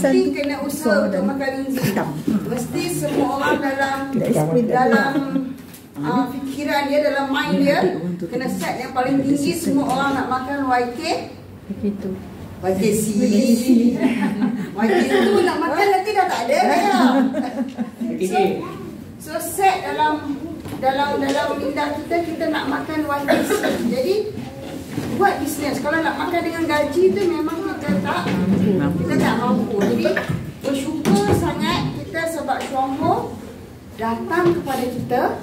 mesti kena usaha untuk makan linggis. Mesti semua orang dalam fikiran dia, dalam mind dia kena set yang paling tinggi. Semua orang nak makan YK. Begitu. YKC. YK tu nak makan nanti dah tak ada ya. So set dalam minda kita nak makan YKC. Jadi buat bisnes. Kalau nak makan dengan gaji tu memang kita tak mampu. Jadi bersyukur sangat kita sebab Syuangho datang kepada kita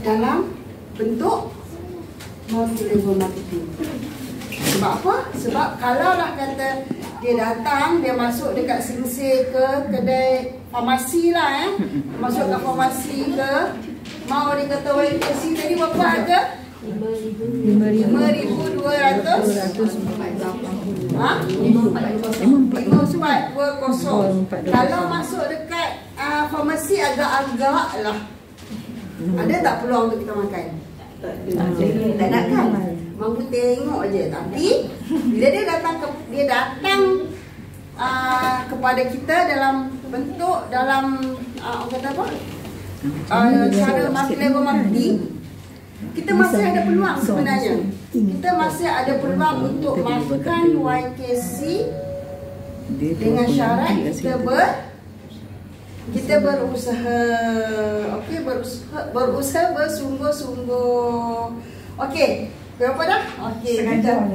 dalam bentuk multi-level marketing. Sebab apa? Sebab kalau lah kata dia datang, dia masuk dekat Singsir ke kedai farmasi lah masuk ke farmasi ke, mau dia kata YKC tadi berapa harga? 5,200. Kalau masuk dekat farmasi agak-agak lah. Ada tak peluang untuk kita makan? Tak nak kan? Mampu tengok je. Tapi bila dia datang kepada kita dalam bentuk orang kata apa? Cara multi-level marketing, kita masih ada peluang sebenarnya. Kita masih ada peluang untuk makan YKC dengan syarat kita berusaha. Okey, berusaha bersungguh-sungguh. Okey, berapa dah? Okey, jam.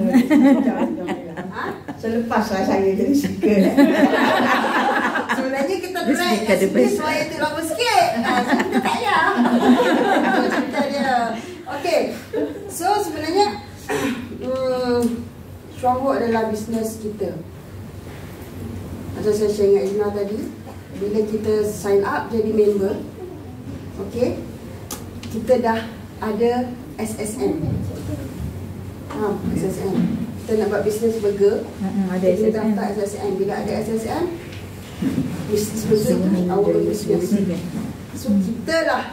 Selepaslah saya jadi speaker. Sebenarnya kita try sikit supaya tu lama sikit. Kita tak payah. Cerita dia. Okey. So sebenarnya Syuangho adalah bisnes kita. Macam saya share dengan Izna tadi, bila kita sign up jadi member, okey, kita dah ada SSN. SSN. Kita nak buat bisnes burger, ada SSN. Kita daftar SSN. Bila ada SSN, bisnes burger our business. So kita lah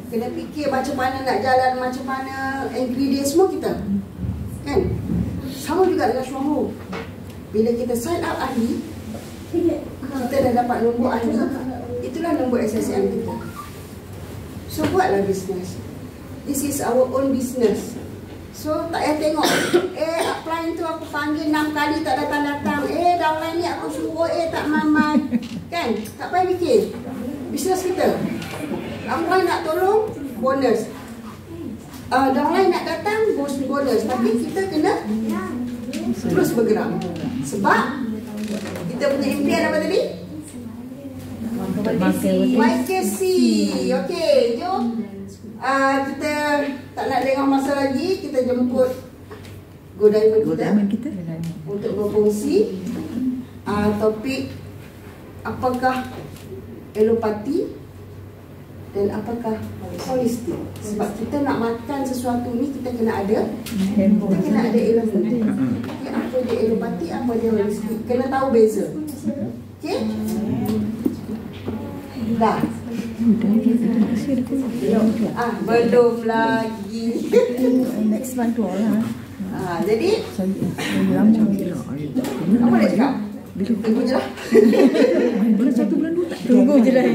kena fikir macam mana nak jalan, macam mana ingredient semua kita. Kan? Sama juga dengan Syuangho. Bila kita sign up ahli, kita dah dapat nombor ahli, itulah nombor SSN kita. So buatlah bisnes. This is our own business. So tak payah tengok upline tu aku panggil 6 kali tak datang-datang, downline ni aku suruh tak mamat. Kan? Tak payah fikir. Bisnes kita. Upline nak tolong, bonus. Downline nak datang, bonus. Tapi kita kena terus bergerak. Sebab kita punya impian apa tadi? YKC. Okey, jom. Kita tak nak dengar masa lagi, kita jemput Go Diamond kita untuk berfungsi topik apakah elopati dan apakah holistik. Sebab kita nak makan sesuatu ni kita kena ada ilmu. Apa dia elopati, apa dia holistik, kena tahu beza. Okey? Dah. Belum lagi. Next month tu lah. Jadi apa boleh cakap? Tunggu je lah. Bulan 1, bulan 2 tak? Tunggu je lah.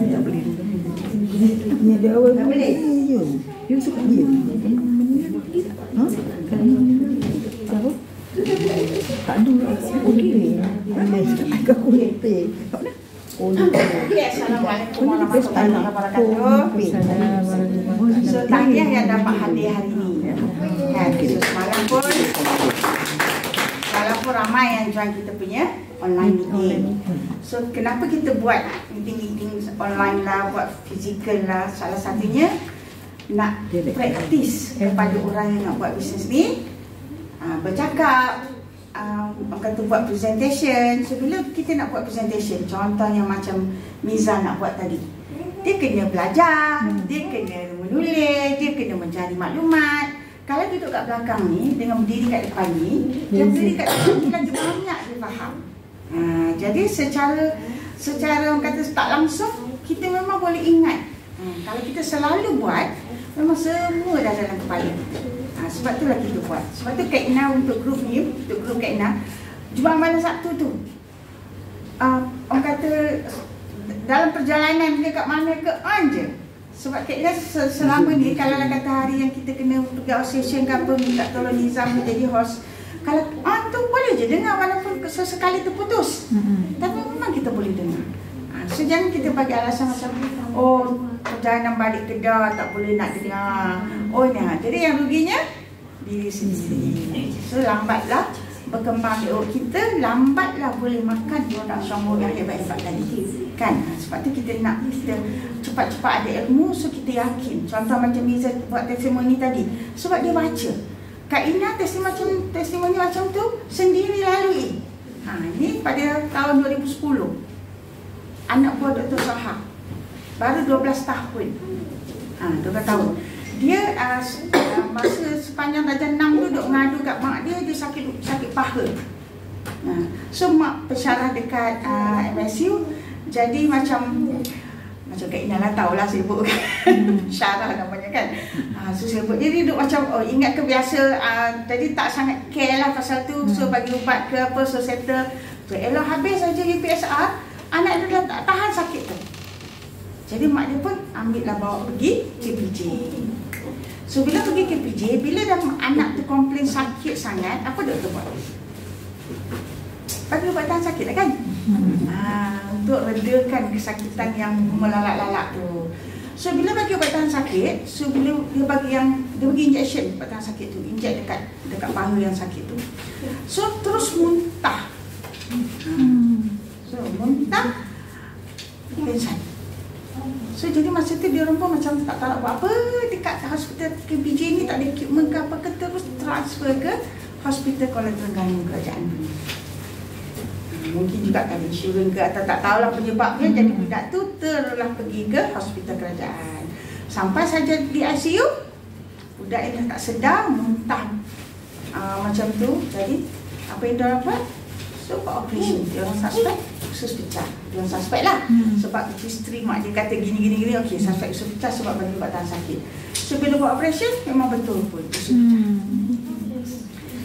Tak boleh. Ni ada awal boleh. You suka dia? Tahu? Tak ada. Okey. Aku happy. Tak ada. Assalamualaikum warahmatullahi wabarakatuh. So tahniah yang dapat hadir hari ini. So semalam pun walaupun ramai yang join kita punya online meeting. So kenapa kita buat meeting online lah, buat fizikal lah, salah satunya nak praktis kepada orang yang nak buat bisnes ni, bercakap, orang kata buat presentation. So bila kita nak buat presentation, contohnya macam Miza nak buat tadi, dia kena belajar, dia kena menulis, dia kena mencari maklumat. Kalau duduk kat belakang ni, dengan berdiri kat depan ni, yang berdiri kat depan ni lagi banyak dia faham. Jadi secara orang kata tak langsung, kita memang boleh ingat. Kalau kita selalu buat, memang semua dah dalam kepala. Sebab itulah kita buat. Sebab tu Kak Ina untuk grup ni, untuk grup Kak Ina, Jumaat malam Sabtu tu orang kata dalam perjalanan dia kat mana ke je. Sebab Kak Ina selama ni kalau lah kata hari yang kita kena pergi outstation ke apa, minta tolong Nizam jadi host, kalau tu boleh je dengar walaupun sesekali terputus. Tapi memang kita boleh dengar. So jangan kita bagi alasan macam perjalanan balik Kedah tak boleh nak dengar. Jadi yang ruginya diri sendiri. So lambatlah berkembang kita, lambatlah boleh makan produk Songhua yang hebat-hebat tadi kan. Sebab tu kita nak kita cepat-cepat ada ilmu, so kita yakin. Contoh macam Miza buat testimoni tadi, sebab dia baca. Kak Ina testimoni macam tu sendiri lalui. Ini pada tahun 2010. Anak buah Dr. Soha baru 12 tahun. 12 tahun. Dia masa sepanjang darjah 6 tu duk ngadu kat mak dia sakit paha. So mak pensyarah dekat MSU. Jadi macam Kak Ina lah tahulah sibuk kan. Syarah namanya kan. So sibuk. Jadi duk macam ingat ke biasa, jadi tak sangat care lah pasal tu. So bagi ubat ke apa, so settle. So elok habis saja UPSR, anak dia dah tak tahan sakit tu. Jadi mak dia pun ambil lah bawa pergi KPJ. So bila pergi KPJ, bila dah anak tu komplain sakit sangat, apa doktor buat? Bagi ubat tahan sakit lah kan? Untuk redakan kesakitan yang melalak-lalak tu. So bila bagi ubat tahan sakit, so bila dia bagi injection ubat tahan sakit tu, inject dekat paha yang sakit tu. So terus muntah. So muntah, pingsan. So jadi masa tu dia orang pun macam tak tahu nak buat apa dekat hospital KPJ ni, tak ada equipment ke apa ke, terus transfer ke hospital Kuala Terengganu kerajaan. Mungkin juga kan insurans ke atau tak tahulah penyebabnya. Jadi budak tu terlah pergi ke hospital kerajaan. Sampai saja di ICU, budak yang dah tak sedar, muntah macam tu. Jadi apa yang dia buat? So buat operation. Dia orang suspek usus pecah. Dia orang suspek lah. Sebab isteri mak dia kata gini. Okey, suspek usus pecah sebab bagi ubat tahan sakit. So bila buat operation, memang betul pun usus pecah.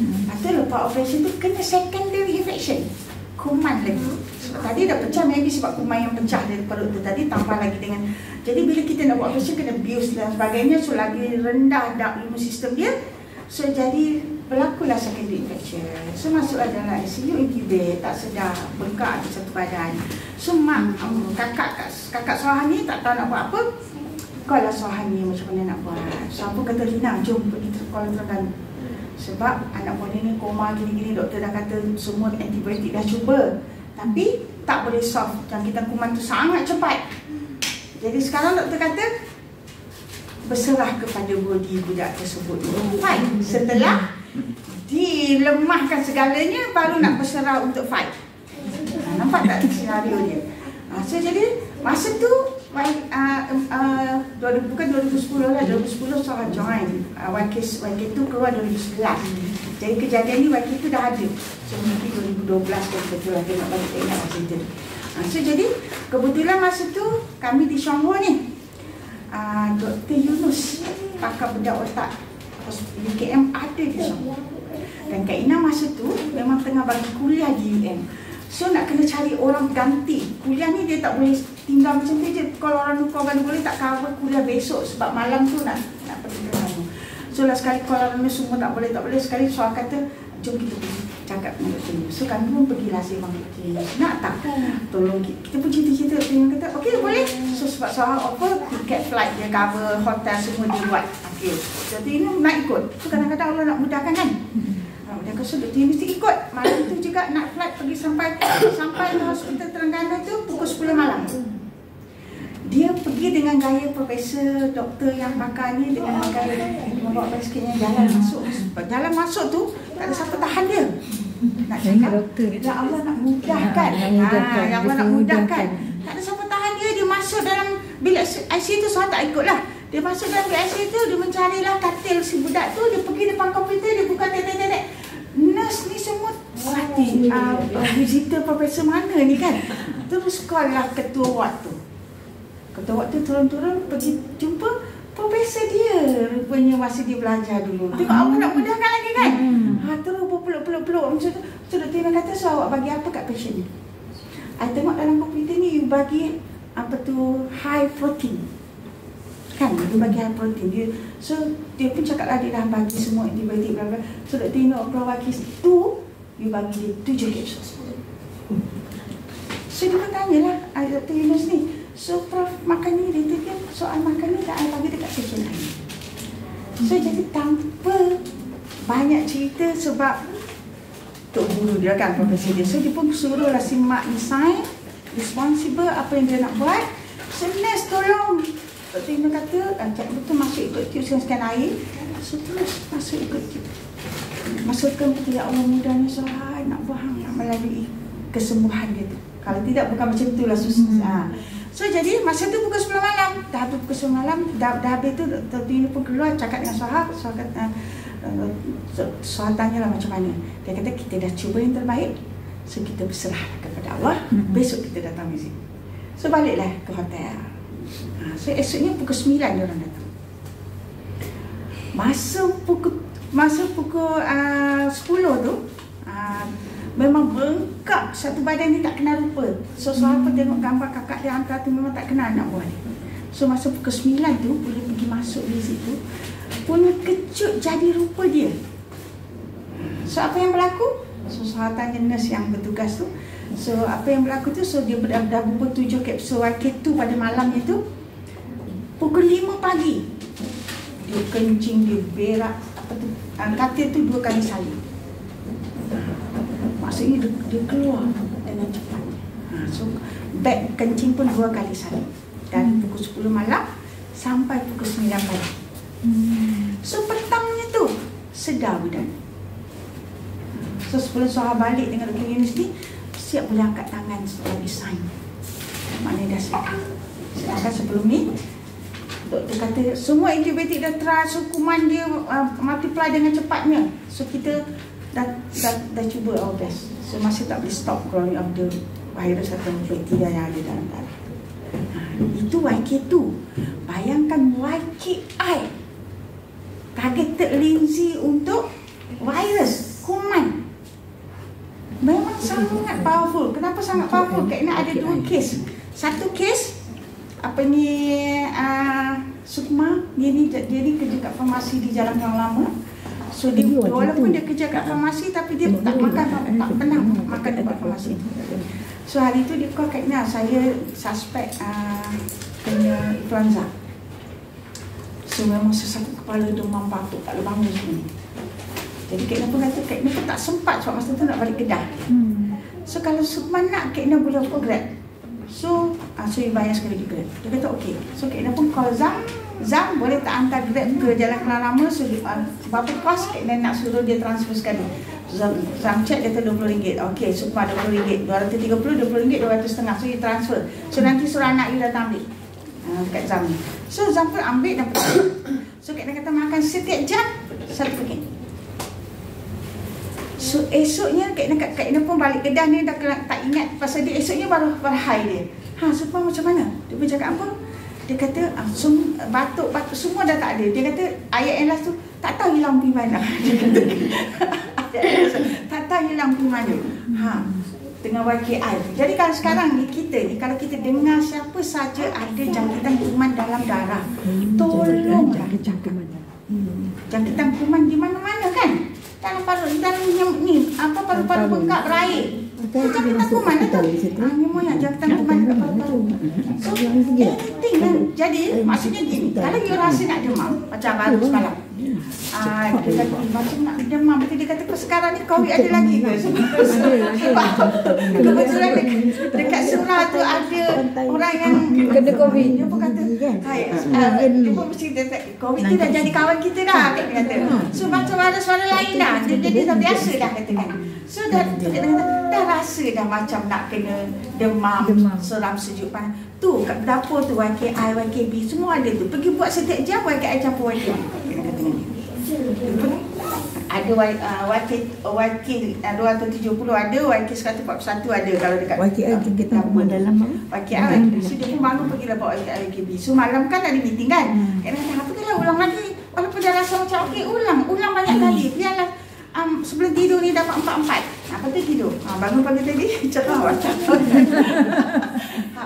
Lepas tu lepas operation tu kena secondary infection, kuman lagi. Sebab tadi dah pecah, maybe sebab kuman yang pecah dari perut tu tadi, tambah lagi dengan. Jadi bila kita nak buat operation kena bius dan sebagainya, so lagi rendah dah imun sistem dia. So jadi berlakulah secondary infection. So masuklah dalam ICU, intubate, tak sedar, bengkak di satu badan. So mak, kakak Sohani tak tahu nak buat apa. Kau lah Sohani macam mana nak buat. So aku kata Lina, jom pergi ke Kuala Terengganu. Sebab anak buah ni koma gini-gini, doktor dah kata semua antibiotik dah cuba, tapi tak boleh solve jangkitan kuman tu sangat cepat. Jadi sekarang doktor kata berserah kepada body budak tersebut. Fight. Setelah dilemahkan segalanya, baru nak berserah untuk fight. Nampak tak senario dia? So jadi masa tu bukan 2010 lah, 2010 Soha join YK2 keluar 2011. Jadi kejadian ni YK2 dah ada. So mungkin 2012 betul lah, tengok balik ingat masa itu. So jadi kebetulan masa tu kami di Songhua ni, Dr. Yunus, pakar bedah otak UKM ada di Songhua. Dan Kak Ina masa tu memang tengah bagi kuliah di UM. So nak kena cari orang ganti. Kuliah ni dia tak boleh tinggal macam tu je. Kalau orang lupa kan boleh tak cover kuliah besok sebab malam tu nak pergi ke sana. So lah sekali kalau orang semua tak boleh sekali soal kata jom kita pergi cakap dengan Dr. Yunus. So kami pun pergilah sembang Dr. Yunus. Nak tak? Tolong kita pun cerita-cerita. Dia kata okey boleh. So sebab soal offer tiket flight dia cover, hotel semua dia buat. Okey. Jadi ini nak ikut. So kadang-kadang Allah nak mudahkan kan. Dan kalau Dr. Yunus ikut, malam tu juga nak flight pergi sampai ke hospital Terengganu tu pukul 10 malam. Dia pergi dengan gaya profesor, doktor yang pakar ni, dengan gaya membawa basiketnya jalan masuk tu tak ada siapa tahan dia. Nak cakap ya Allah nak mudahkan. Ya Allah nak mudahkan. Tak ada siapa tahan dia. Dia masuk dalam bilik ICU tu, saya tak ikut lah. Dia masuk dalam bilik ICU tu, dia mencarilah katil si budak tu, dia pergi depan komputer, dia buka tek. Nurse ni semua hati visitor profesor mana ni kan. Terus call lah ketua ward tu. Ketua ward tu turun-turun pergi jumpa Profesor dia rupanya masa dia belajar dulu. Tengok awak nak mudahkan lagi kan? Terus peluk-peluk macam tu. So Dr. Ina kata, so awak bagi apa kat patient ni? I tengok dalam komputer ni you bagi apa tu high protein. Kan dia bagi high protein dia. So dia pun cakap lah dia dah bagi semua antibiotik bla bla. So Dr. Ina Okrawaki tu you bagi dia 7 kapsul. So dia pun tanyalah Dr. Yunus ni, so Prof makan ni, dia tanya soal makan ni tak I bagi dekat patient lain. So jadi tanpa banyak cerita sebab Tok Guru dia kan, profesor dia. So dia pun suruhlah si mak ni sign responsible apa yang dia nak buat. So nurse tolong. Dr. Ina kata, cak betul masuk ikut tube sekian air. So terus masuk ikut tube. Masukkan betul, ya Allah mudahnya Sohai nak faham, nak melalui kesembuhan dia tu. Kalau tidak bukan macam itulah susah. So jadi masa tu pukul 10 malam. Dah habis pukul 10 malam, dah habis tu Dr. Ina pun keluar cakap dengan Sohai. Sohai kata, Sohai tanyalah macam mana. Dia kata kita dah cuba yang terbaik. So kita berserah kepada Allah. Besok kita datang visit. So baliklah ke hotel. So esoknya pukul 9 dia orang datang. Masa pukul 10 tu memang bengkak, satu badan ni tak kenal rupa. So Sohai pun tengok gambar kakak dia hantar tu memang tak kenal anak buah dia. So masa pukul 9 tu boleh pergi masuk di situ, punya kejut jadi rupa dia. So apa yang berlaku? So Sohai tanya nurse yang bertugas tu. So apa yang berlaku tu, so dia dah bubur 7 kapsul YK2 pada malam itu. Pukul 5 pagi dia kencing, dia berak apa tu, katil tu 2 kali salin. Maksudnya dia keluar dengan cepat. So bag kencing pun 2 kali salin. Dan pukul 10 malam sampai pukul 9 pagi. So petangnya tu sedar badan. So sebelum Sohai balik dengan Dr. Yunus ni, siap boleh angkat tangan setelah design. Maknanya dah sedar. Sedangkan sebelum ni doktor kata semua antibiotik dah try, so kuman dia multiply dengan cepatnya. So kita dah cuba our best. So masih tak boleh stop growing of the virus atau bakteria yang ada dalam darah. Itu YK2. Bayangkan YKI, targeted linzi untuk virus, kuman. Memang sangat powerful. Kenapa sangat powerful? Kerana ada 2 kes. Satu kes apa ni, Sukma, dia ni kerja kat farmasi di Jalan Klang Lama. So dia, walaupun dia kerja kat farmasi tapi dia tak pernah makan tempat farmasi. So hari tu dia call Kak Ina, saya suspek kena influenza. So memang sesak kepala, demam, batuk, tak boleh bangun semua. Jadi Kak Ina pun kata Kak Ina pun tak sempat sebab masa tu nak balik Kedah. So kalau Sukma nak, Kak Ina boleh offer Grab. So you bayar sekali juga. Dia kata okey. So Kak Ina pun call Zam boleh tak hantar Grab ke Jalan Klang Lama. So berapa kos Kak Ina nak suruh dia transfer sekali. Zam check dia kata RM20. Okey, Sukma RM20, 230, RM20, 200.5. So you transfer. So nanti suruh anak you datang ambil dekat Zam ni. So Zam pun ambil dan pergi. So Kak Ina kata makan setiap jam 1 paket. So esoknya Kak Ina pun balik Kedah ni dah tak ingat pasal dia esoknya baru high dia. Sukma macam mana? Dia pun cakap apa? Dia kata batuk semua dah tak ada. Dia kata ayat yang last tu tak tahu hilang pergi mana. Dia kata tak tahu hilang pergi mana. Dengan YKI. Jadi kalau sekarang ni kita ni, kalau kita dengar siapa saja ada jangkitan kuman dalam darah, tolonglah jangkitan kuman di mana-mana kan? Dalam ni paru-paru bengkak berair. Jangkitan kuman tu. Ni moyak jangkitan kuman dekat paru-paru. So anything kan. Jadi maksudnya gini, kalau you rasa nak demam macam baru semalam, dia kata macam nak demam, dia kata sekarang ni COVID ada lagi ke? Kebetulan dekat Surah tu ada orang yang kena COVID. Dia pun kata dia pun mesti COVID tu dah jadi kawan kita dah, dia kata. So macam ada suara lain dah, dia dah biasa dah katakan. So dah rasa dah macam nak kena demam, seram, sejuk, panas. Tu kat dapur tu YKI, YKB semua ada tu. Pergi buat setiap jam YKI campur YKB. Kena kata ni. Ada YK 270 ada, YK 141 ada kalau dekat YKI kita buat dalam YKI. So dia pun baru pergi lah bawa YKB. So malam kan ada meeting kan. Apa kalau ulang lagi. Walaupun dah rasa macam okey, ulang banyak kali. Biarlah sebelum tidur ni dapat 4-4. Apa tu tidur? Bangun pagi tadi cerah macam.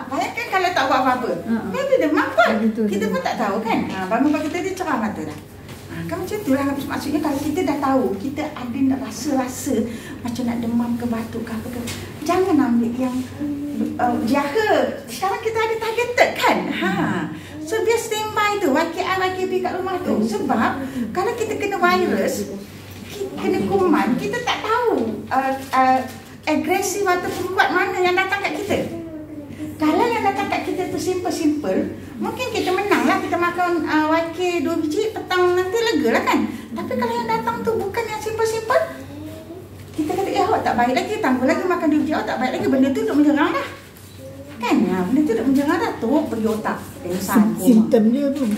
Bayangkan kalau tak buat apa-apa. Dia demam pun. Kita pun tak tahu kan. Bangun pagi tadi cerah mata dah. Kan macam tu lah. Maksudnya kalau kita dah tahu, kita ada nak rasa-rasa macam nak demam ke batuk ke apa ke, jangan ambil yang jahat. Sekarang kita ada targeted kan. So biar standby tu YKI, YKB kat rumah tu. Sebab kalau kita kena virus, kena kuman, kita tak tahu agresif ataupun kuat mana yang datang kat kita. Kalau yang datang kat kita tu simple-simple, mungkin kita menang lah. Kita makan YK 2 biji, petang nanti lega lah kan. Tapi kalau yang datang tu bukan yang simple-simple, kita kata awak tak baik lagi, tambah lagi makan 2 biji, awak tak baik lagi. Benda tu duduk menyerang dah kan. Benda tu duduk menyerang dah, teruk pergi otak. Simptom dia tu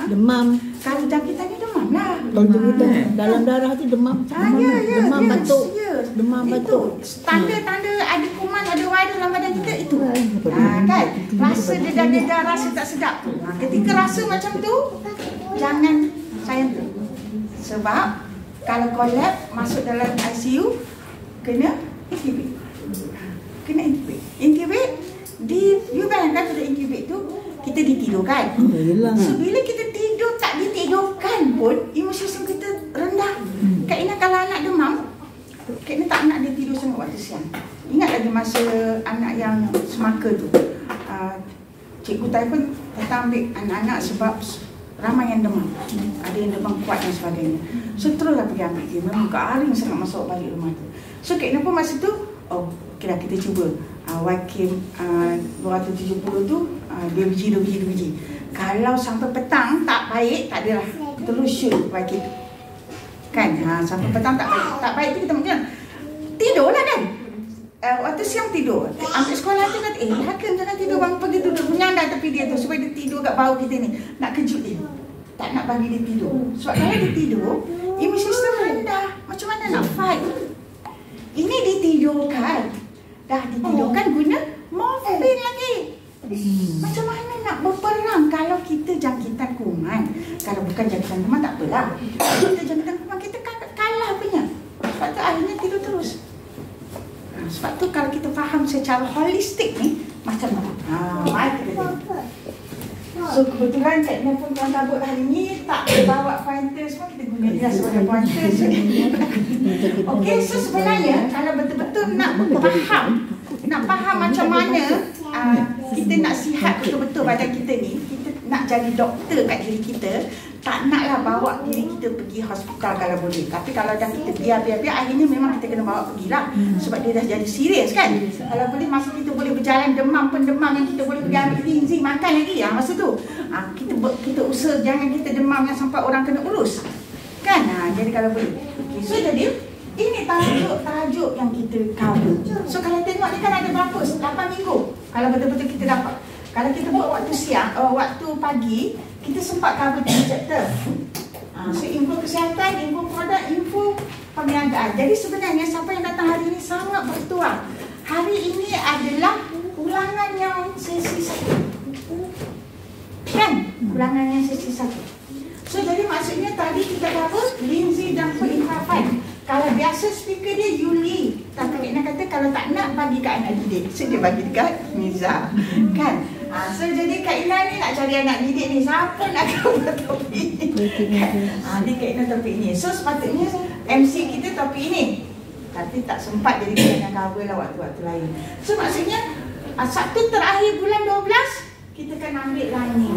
demam. Kalau jangkitan ni demam lah. Kalau kita dalam darah tu demam. Demam batuk. Demam batuk. Tanda-tanda ada kuman, ada virus dalam badan kita itu. Kan? Rasa dedah-dedah, rasa tak sedap tu. Ketika rasa macam tu, jangan sayang tu. Sebab kalau collapse masuk dalam ICU, kena intubate. Kena intubate. Intubate, you bayangkan pada intubate tu, kita ditidurkan. So bila kita tidur tak ditidurkan pun, imun sistem kita rendah. Kak Ina kalau anak demam, Kak Ina tak nak dia tidur sangat waktu siang. Ingat lagi masa anak yang semaka tu, Cikgu Tai pun datang ambil anak-anak sebab ramai yang demam. Ada yang demam kuat dan sebagainya. So teruslah pergi ambil dia. Memang garing sangat masuk balik rumah tu. So Kak Ina pun masa tu, okay lah kita cuba YK 270 tu 2 biji. Kalau sampai petang tak baik, tak adalah, terus shoot YK tu kan. Sampai petang tak baik tu kita macam tidur lah kan. Waktu siang tidur, ambil sekolah tu kata, Hakim jangan tidur, bangun pergi duduk menyandar tepi dia tu supaya dia tidur kat bawah kita ni. Nak kejut dia, tak nak bagi dia tidur. Sebab kalau dia tidur, imun sistem rendah, macam mana nak fight? Ini ditidurkan, dah ditidurkan guna morfin lagi. Macam mana nak berperang kalau kita jangkitan kuman? Kalau bukan jangkitan kuman tak apalah. Kalau kita jangkitan kuman, kita kalah punya. Sebab tu akhirnya tidur terus. Sebab tu kalau kita faham secara holistik ni, macam mana? Mari kita tengok. So kebetulan Kak Ina pun tuan kabut hari ni tak bawa pointer semua, kita guna dia sebagai pointer. Okey, so sebenarnya kalau betul-betul nak faham macam mana kita nak sihat betul-betul badan kita ni, kita nak jadi doktor kat diri kita, tak naklah bawa diri kita pergi hospital kalau boleh. Tapi kalau dah kita biar, akhirnya memang kita kena bawa pergilah. Sebab dia dah jadi serius kan. Kalau boleh masa kita boleh berjalan demam yang kita boleh pergi ambil linzi makan lagi masa tu. Kita usaha jangan kita demam yang sampai orang kena urus. Kan? Jadi kalau boleh. Okay, so jadi ini tajuk yang kita cover. So kalau tengok ni kan ada berapa? 8 minggu. Kalau betul-betul kita dapat. Kalau kita buat waktu siang, waktu pagi, kita sempat cover 3 chapter. So info kesihatan, info produk, info perniagaan. Jadi sebenarnya siapa yang datang hari ini sangat bertuah. Hari ini adalah ulangan yang sesi 1. Kan? Ulangan yang sesi 1. So jadi maksudnya tadi kita cover linzi dan infrared. Kalau biasa speaker dia Yuli, tapi Kak Ina kata kalau tak nak bagi kat anak didik. So dia bagi dekat Miza. Kan? So jadi Kak Ina ni nak cari anak didik ni, siapa nak cover topik ni? Ni Kak Ina topik ni. So sepatutnya MC kita topik ini, tapi tak sempat jadi Kak Ina cover lah waktu-waktu lain. So maksudnya Sabtu terakhir bulan 12 kita akan ambil line ni.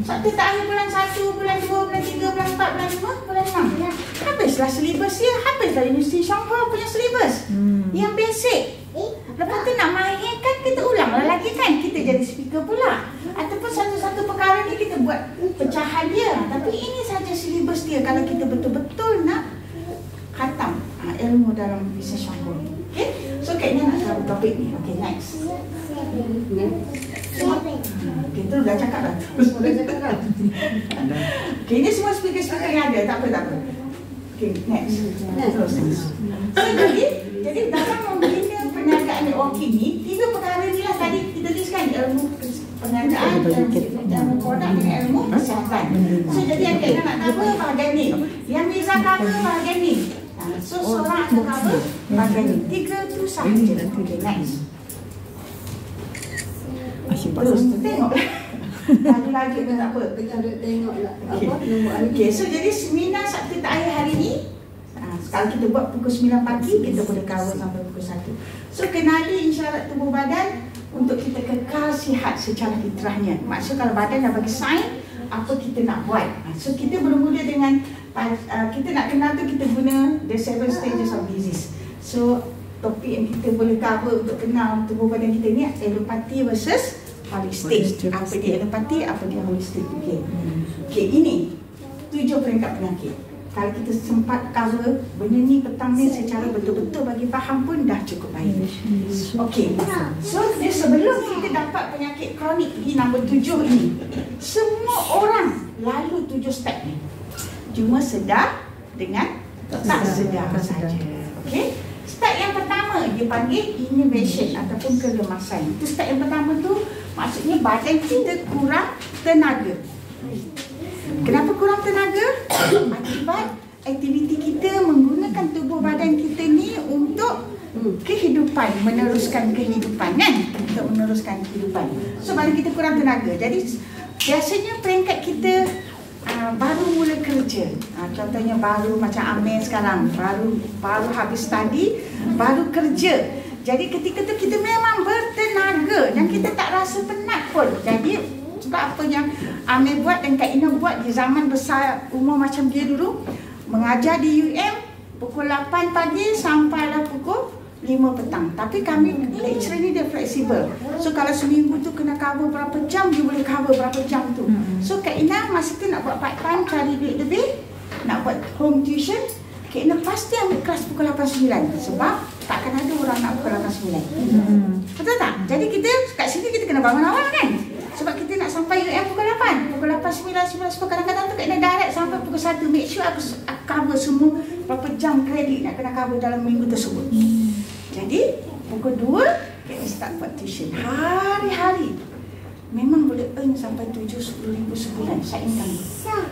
Sabtu terakhir bulan 1, bulan 2, bulan 3, bulan 4, bulan 5, bulan 6. Habislah silibus dia, habislah Universiti Shanghai punya silibus. Yang basic. Lepas tu nak main kan kita ulang lah lagi kan. Kita jadi speaker pula. Ataupun satu-satu perkara ni kita buat pecahan dia. Tapi ini saja silibus dia kalau kita betul-betul nak khatam ilmu dalam bisnes Shanghai. Okay? So Kak Ina nak tahu topik ni. Okay, next. Okay, tu dah cakap dah. Okay, ini semua speaker-speaker yang ada. Tak apa. Okay, next. Terus. So, jadi dalam membina perniagaan networking ni, 3 perkara ni lah tadi kita tuliskan, ilmu perniagaan, ilmu produk dengan ilmu kesihatan. So, jadi yang Kak Ina nak cover bahagian ni. Yang Miza cover bahagian ni. So, seorang akan cover bahagian ni. 3 tu sahaja. Okay, next. Terus, tengok. Lagi-lagi pun tak apa. Tengok lah apa nombor Okay, so jadi seminar Sabtu tak akhir hari ni, kalau kita buat pukul 9 pagi, kita boleh cover sampai pukul 1. So kenali isyarat tubuh badan untuk kita kekal sihat secara fitrahnya. Maksud kalau badan dah bagi sign, apa kita nak buat. So kita bermula dengan kita nak kenal tu, kita guna the 7 stages of disease. So topik yang kita boleh cover untuk kenal tubuh badan kita ni, allopathy versus holistik. Apa dia allopathy, apa dia holistik. Okay, ini 7 peringkat penyakit. Kalau kita sempat cover benda ni petang ni secara betul-betul bagi faham pun dah cukup baik. Okay, so sebelum kita dapat penyakit kronik di nombor 7 ini, semua orang lalu 7 step ni. Cuma sedar dengan tak sedar saja. Okay, step yang pertama dia panggil inhibition ataupun kelemasan. Itu step yang pertama tu maksudnya badan kita kurang tenaga. Kenapa kurang tenaga? Akibat aktiviti kita menggunakan tubuh badan kita ni untuk kehidupan, meneruskan kehidupan kan? Untuk meneruskan kehidupan. So badan kita kurang tenaga. Jadi biasanya peringkat kita baru mula kerja. Contohnya baru macam Amir sekarang, baru habis study, baru kerja. Jadi ketika tu kita memang bertenaga dan kita tak rasa penat pun. Jadi sebab apa yang Amir buat dan Kak Ina buat di zaman besar umur macam dia dulu, mengajar di UM pukul 8 pagi sampailah pukul 5 petang. Tapi kami lecturer ni dia fleksibel. So kalau seminggu tu kena cover berapa jam, dia boleh cover berapa jam tu. So Kak Ina masa tu nak buat part time, cari duit lebih, nak buat home tuition, Kak Ina pasti ambil kelas pukul 8-9. Sebab takkan ada orang nak pukul 8-9. Betul tak? Jadi kita kat sini kita kena bangun awal kan? Sebab kita nak sampai UM pukul 8. Pukul 8, 9, 10 kadang-kadang tu Kak Ina direct sampai pukul 1. Make sure aku cover semua berapa jam kredit nak kena cover dalam minggu tersebut. Jadi pukul 2 Kak Ina start buat tuition. Hari-hari memang boleh earn sampai 7-10 ribu sebulan side income.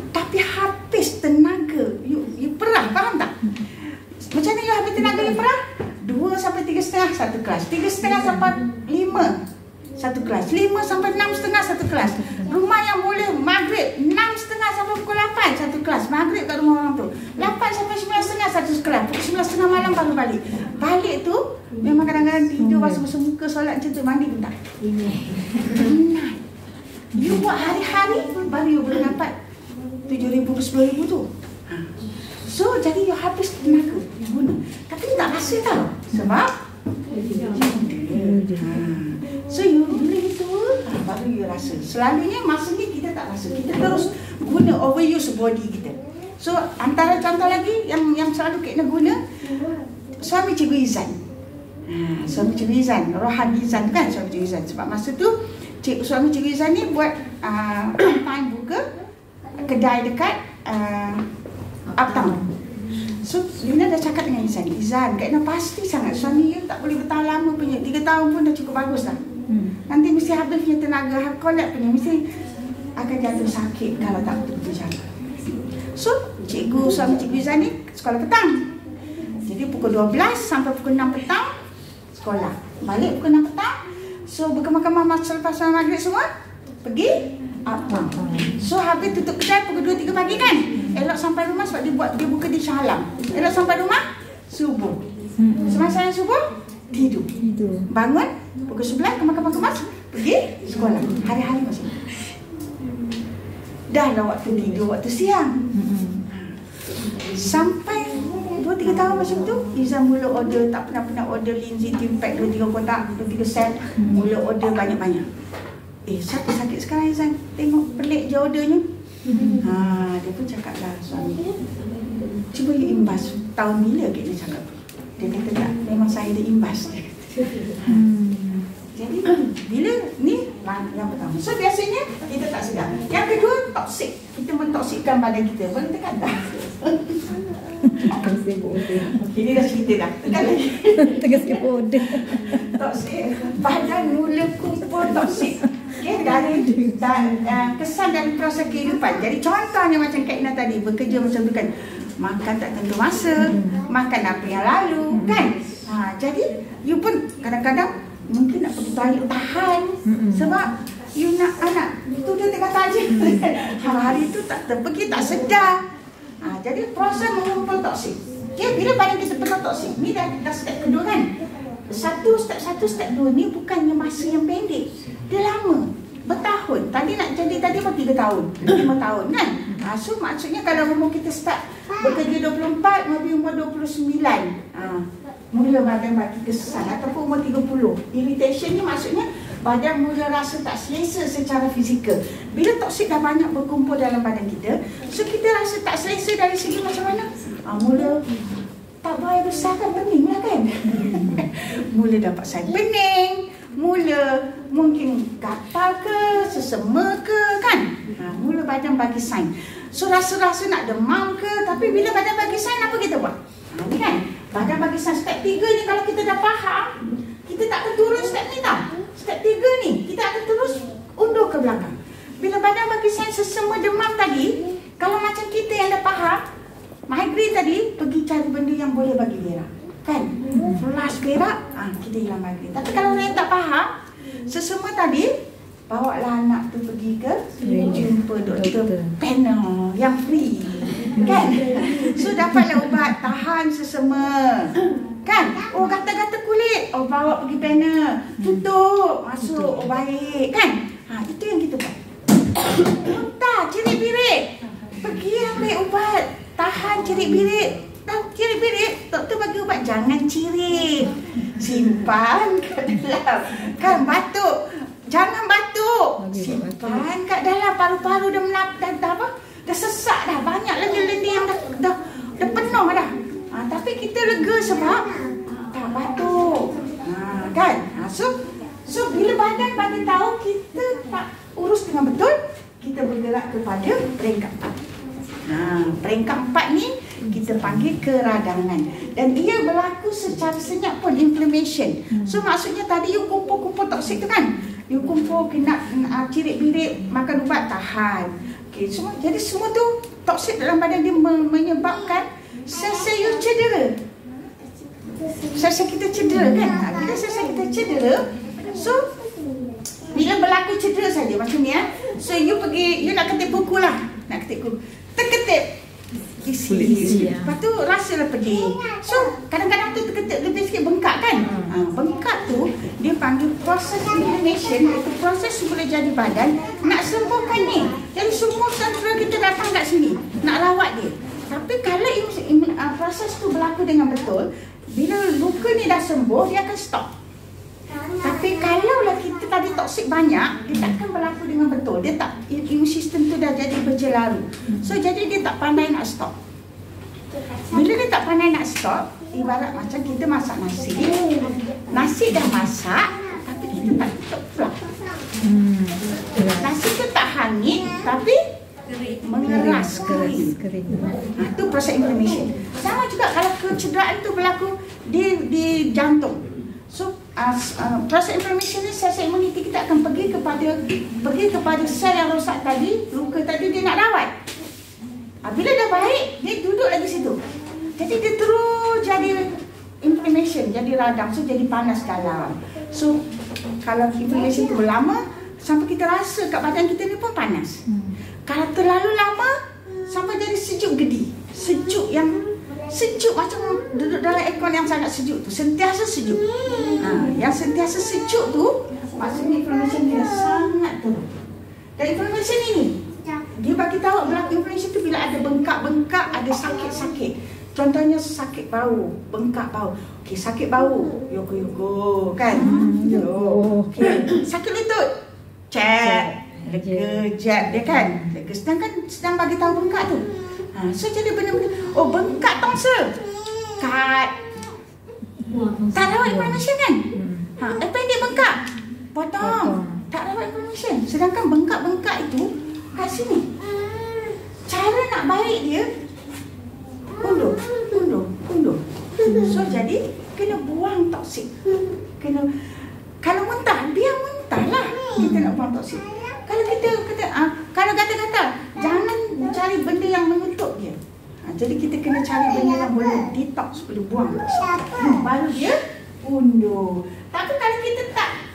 Tapi habis tenaga. You perah, faham tak? Macam mana you habis tenaga you perah? 2 sampai 3,5 satu kelas. 3,5 sampai 5 satu kelas. 5 sampai 6,5 satu kelas. Rumah yang boleh maghrib 6.30 sampai pukul 8 satu kelas. Maghrib kat rumah orang tu. 8 sampai 9.30 satu kelas. Pukul 9.30 malam baru balik. Balik tu memang kadang-kadang tidur basuh-basuh muka, solat macam tu, mandi pun tak. Penat. You buat hari-hari baru you boleh dapat 7,000 ke 10,000 tu. So jadi you habis tenaga guna. Tapi tak rasa tau. Sebab so you bila itu baru you rasa. Selalunya masa ni kita tak rasa. Kita terus guna overuse body kita. So antara contoh lagi yang selalu kita guna, suami Cikgu Izan. Suami Cikgu Izan, Rohan Izan kan, suami Cikgu Izan. Sebab masa tu suami Cikgu Izan ni buat time buka kedai dekat Uptown. So Lina dah cakap dengan Izan, Kak Ina pasti sangat suami you tak boleh bertahan lama punya, 3 tahun pun dah cukup bagus dah. Nanti mesti habis punya tenaga, collapse punya, mesti akan jatuh sakit kalau tak betul-betul jaga. So suami Cikgu Izan ni sekolah petang. Jadi pukul 12 sampai pukul 6 petang sekolah. Balik pukul 6 petang. So berkemah-kemah masa lepas maghrib semua pergi Uptown. So habis tutup kedai pukul 2-3 pagi kan. Elok sampai rumah sebab dia buka di Shah Alam. Elok sampai rumah subuh. Semasa yang subuh tidur. Bangun pukul 11 kemas-kemas pergi sekolah. Hari-hari macam tu. Dah lah waktu tidur, waktu siang. Sampai 2-3 tahun macam tu, Izan mula order, tak pernah order Lindsay Timpact 2-3 kotak, 2-3 set. Mula order banyak-banyak. Sakit sekarang Izan. Tengok pelik je ordernya. Dia pun cakap lah suami, cuba you imbas. Tahun bila Kak Ina cakap? Dia kata tak, memang saya ada imbas. Jadi bila ni yang pertama. So biasanya kita tak sedar. Yang kedua, toksik. Kita mentoksikkan badan kita. Boleh tekan tak? sibuk betul. Okey, ni dah cerita dah. Tekan lagi. Tengah sikit order. Toksik. Badan mula kumpul toksik. Okay, dari kesan dari proses kehidupan. Jadi contohnya macam Kak Ina tadi, bekerja macam tu kan. Makan tak tentu masa, makan apa yang lalu, kan? Jadi, you pun kadang-kadang mungkin nak pergi toilet tahan. Sebab you nak anak, tu dia tengah taji. Hari-hari tu tak terpergi, tak sedar. Jadi proses mengumpul toksik. Okay, bila badan kita penuh toksik, ni dah step kedua kan? Step 1, step 2 ni bukannya masa yang pendek. Dia lama, bertahun. Tadi nak jadi tadi pun 3 tahun, 5 tahun kan? So maksudnya kalau umur kita start bekerja 24, maybe umur 29, mula badan bagi kesan, ataupun umur 30. Irritation ni maksudnya badan mula rasa tak selesa secara fizikal. Bila toksik dah banyak berkumpul dalam badan kita, so kita rasa tak selesa dari segi macam mana? Mula tak buang air besar kan, pening lah kan? Mula dapat sign pening, mula mungkin gatal ke, sesema ke kan? Mula badan bagi sign. So rasa-rasa nak demam ke, tapi bila badan bagi sign, apa kita buat? Ni kan, badan bagi sign step 3 ni kalau kita dah faham, kita tak akan turun step ni tau. Step 3 ni, kita akan terus undur ke belakang. Bila badan bagi sign sesema demam tadi, kalau macam kita yang dah faham, migraine tadi, pergi cari benda yang boleh bagi berak. Kan? Flush berak, kita hilang migraine. Tapi kalau orang yang tak faham, sesema tadi, bawalah anak tu pergi ke jumpa doktor panel yang free. Kan? So dapatlah ubat tahan sesema. Kan? Oh gatal-gatal kulit, oh bawa pergi panel. Tutup, masuk, oh baik. Kan? Itu yang kita buat. Muntah, cirit-birit, pergi ambil ubat tahan cirit-birit. Cirit-birit, doktor bagi ubat jangan cirit, simpan kat dalam. Kan batuk, jangan batuk, simpan kat dalam. Paru-paru dah dah sesak dah, banyak lendir-lendir yang dah penuh dah. Tapi kita lega sebab tak batuk. Kan? So bila badan bagi tahu kita tak urus dengan betul, kita bergerak kepada peringkat 4. Peringkat 4 ni kita panggil keradangan, dan ia berlaku secara senyap pun, inflammation. So maksudnya tadi you kumpul-kumpul toksik tu kan, you kumpul kena cirit-birit, makan ubat tahan. Okay, jadi semua tu toksik dalam badan dia menyebabkan sel-sel you cedera. Sel-sel kita cedera kan? Bila sel-sel kita cedera, so bila berlaku cedera saja macam ni so you pergi, you nak ketip kuku lah, nak ketip kuku, terketip isi. Lepas tu rasalah pedih. So kadang-kadang tu terketip lebih sikit bengkak kan? Bengkak tu dia panggil proses inflammation, iaitu proses boleh jadi badan nak sembuhkan ni. Jadi semua sentral kita datang kat sini nak rawat dia. Tapi kalau proses tu berlaku dengan betul, bila luka ni dah sembuh, dia akan stop. Tapi kalaulah kita tadi toksik banyak, dia takkan berlaku dengan betul. Dia tak, immune system tu dah jadi berjelaru. So jadi dia tak pandai nak stop. Bila dia tak pandai nak stop, ibarat macam kita masak nasi. Nasi dah masak, tapi kita tak tutup pula. Nasi tu tak hangit, tapi mengeras, kering. Itu proses inflammation. Sama juga kalau kecederaan tu berlaku di jantung. So proses inflammation ni, sel-sel imuniti kita akan pergi kepada sel yang rosak tadi, luka tadi, dia nak rawat. Bila dah baik, dia duduk lagi situ. Jadi dia terus jadi inflammation, jadi radang, so jadi panas dalam. So kalau inflammation tu berlama, sampai kita rasa kat badan kita ni pun panas. Kalau terlalu lama, sampai jadi sejuk gedi. Sejuk macam duduk dalam aircon yang sangat sejuk tu, sentiasa sejuk. Yang sentiasa sejuk tu, maksudnya inflammation dia sangat teruk. Dan inflammation ini, dia bagi tahu berlaku inflammation tu bila ada bengkak-bengkak, ada sakit-sakit. Contohnya sakit bau, bengkak bau. Okey, sakit bau, yoko-yoko kan? Okey, sakit lutut, cek, lega, jab dia kan? Lega, sedang bagi tahu bengkak tu. So jadi benda-benda, bengkak tonsel, cut. Tak rawat inflammation kan? Appendix bengkak, potong. Tak rawat inflammation. Sedangkan bengkak-bengkak itu kat sini. Cara nak baik dia, undur. So jadi kena buang toksik. Kalau muntah, biar muntah lah. Kita nak buang toksik. Kalau kalau kata-kata, jangan cari benda yang mengutuk dia. Jadi kita kena cari benda yang boleh detox, boleh buang toksik. Baru dia undur. Tapi kalau kita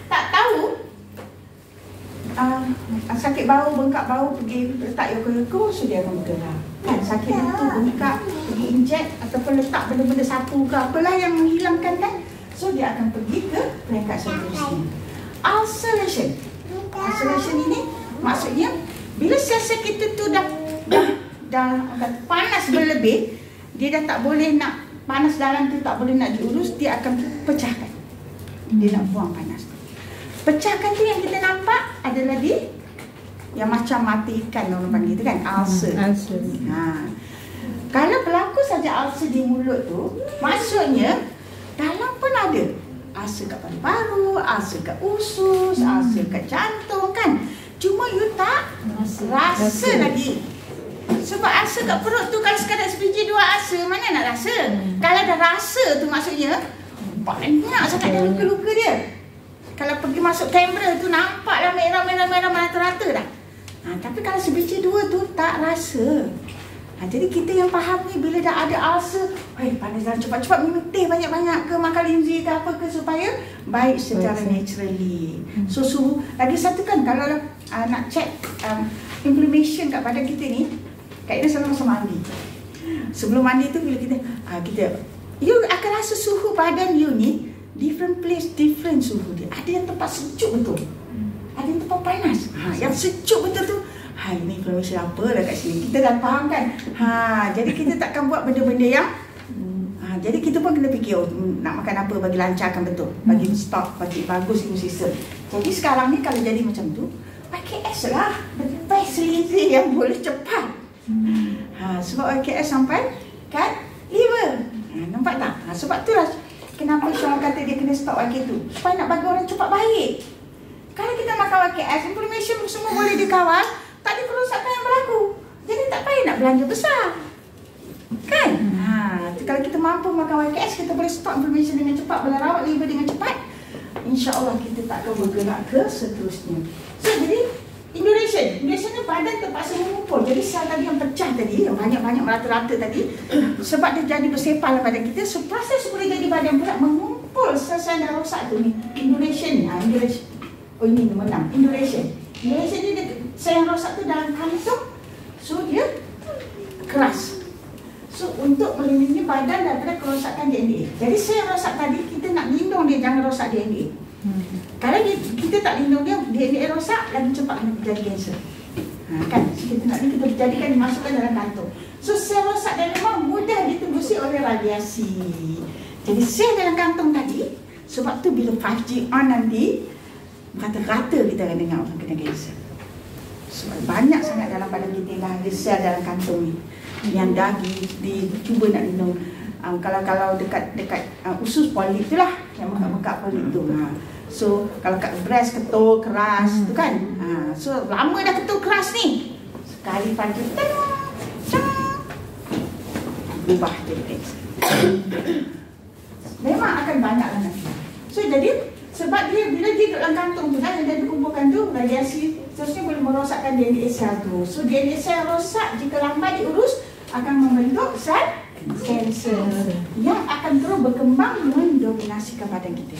tak tahu, sakit bau, bengkak bau, pergi letak yoga-yoga, so dia akan bergerak. Kan sakit itu bengkak, pergi injek ataupun letak benda-benda sapu ke apalah yang menghilangkan kan. So dia akan pergi ke peringkat seterusnya. Ulceration. Ulceration ini maksudnya bila sel-sel kita tu dah panas berlebih, dia dah tak boleh nak, panas dalam tu tak boleh nak diurus, dia akan pecahkan. Dia nak buang panas tu. Pecahkan tu yang kita nampak adalah yang macam mati ikan orang panggil tu kan, ulcer. Kalau berlaku saja ulcer di mulut tu, maksudnya dalam pun ada ulcer kat paru-paru, ulcer kat usus, ulcer kat jantung kan. Cuma you tak rasa lagi. Sebab ulcer kat perut tu kalau sekadar sebiji 2 ulcer, mana nak rasa? Kalau dah rasa tu maksudnya banyak sangat dia luka-luka dia. Kalau pergi masuk kamera tu nampaklah merah-merah rata-rata dah. Tapi kalau sebiji 2 tu tak rasa. Jadi kita yang faham ni bila dah ada ulcer, panas dalam cepat-cepat minum teh banyak-banyak ke, makan linzi ke apa ke supaya baik secara naturally. So suhu, lagi satu kan kalau nak check inflammation kat badan kita ni, kaedah selalu masa mandi. Sebelum mandi tu bila kita you akan rasa suhu badan you ni different place, different suhu dia. Ada yang tempat sejuk betul, ada yang tempat panas. Yang sejuk betul tu, ini inflammation apa lah kat sini. Kita dah faham kan. Jadi kita takkan buat benda-benda yang jadi kita pun kena fikir, nak makan apa bagi lancarkan betul, bagi stok, bagi bagus immune system. Jadi sekarang ni kalau jadi macam tu, YKS lah, the best linzi yang boleh cepat. Sebab YKS sampai kat liver. Nampak tak? Sebab tu lah kenapa Syah kata dia kena stop YK tu, supaya nak bagi orang cepat baik. Kalau kita makan YKS, inflammation semua boleh dikawal, tak ada kerosakan yang berlaku. Jadi tak payah nak belanja besar. Kan? Kalau kita mampu makan YKS, kita boleh stop inflammation dengan cepat, boleh rawat liver dengan cepat. InsyaAllah kita tak akan bergerak ke seterusnya. So jadi induration ni badan terpaksa mengumpul. Jadi sel tadi yang pecah tadi, yang banyak-banyak merata-rata tadi, sebab dia jadi bersepal badan kita, so proses boleh jadi badan pula mengumpul sel-sel yang rosak tu ni. Induration. Induration. Oh ini nombor 6. Induration. Induration ni sel yang rosak tu dalam kantung, so dia keras. So untuk melindungi badan daripada kerosakan DNA. Jadi sel yang rosak tadi kita nak lindung dia jangan rosak DNA. Kalau kita tak lindung dia, DNA rosak, lagi cepat akan terjadi kanser. Kan? So, kita nak kita jadikan dimasukkan dalam kantung. So sel rosak dan memang mudah ditembusi oleh radiasi. Jadi sel dalam kantung tadi, sebab tu bila 5G on nanti, rata-rata kita akan dengar orang kena kanser. Sebab banyak sangat dalam badan kita yang ada sel dalam kantung ni, yang dah dicuba nak lindung. Kalau dekat usus polip tu lah, yang mekak-mekak polip tu. So kalau kat breast ketul keras tu kan. So lama dah ketul keras ni, sekali pagi berubah jadi kanser. Memang akan banyak lah nanti. So jadi sebab dia bila dia duduk dalam kantung tu kan, dia dikumpulkan tu, radiasi seterusnya boleh merosakkan DNA sel tu. So DNA sel rosak jika lambat diurus akan membentuk sel kanser yang akan terus berkembang mendominasikan badan kita.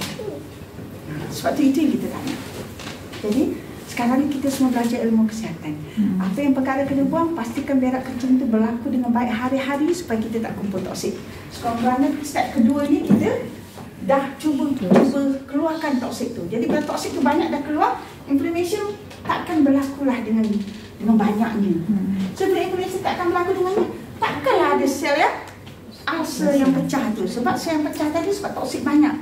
Sebab itu yang kita tanya. Jadi sekarang ni kita semua belajar ilmu kesihatan. Apa yang perkara kena buang, pastikan berak kencing itu berlaku dengan baik hari-hari supaya kita tak kumpul toksik. Kerana step kedua ni kita dah cuba keluarkan toksik tu. Jadi bila toksik tu banyak dah keluar, inflammation takkan berlaku lah dengan banyaknya. So bila inflammation takkan berlaku dengannya, takkanlah ada sel yang ulcer yang pecah tu. Sebab sel yang pecah tadi sebab toksik banyak,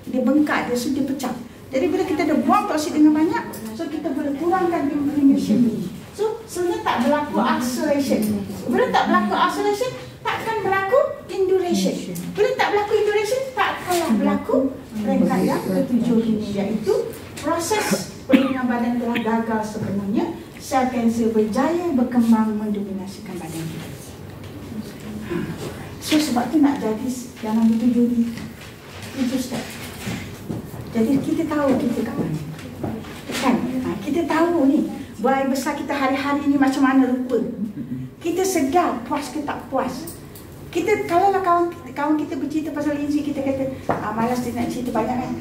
dia bengkak, dia sudah pecah. Jadi bila kita dah buang toksik dengan banyak, so kita boleh kurangkan inflammation ni. So sebenarnya tak berlaku ulceration. Bila tak berlaku ulceration, takkan berlaku induration. Bila tak berlaku induration, takkanlah berlaku peringkat yang ketujuh ini, iaitu proses perlindungan badan telah gagal sepenuhnya, sel kanser berjaya berkembang mendominasikan badan kita. So sebab tu nak jadi yang nombor 7 ni. 7 step. Jadi kita tahu kita kat mana. Kan? Kita tahu ni buai besar kita hari-hari ni macam mana rupa. Kita sedar puas ke tak puas. Kita kalau lah kawan kita bercerita pasal Lindsay, kita kata malas dia nak cerita banyak kan.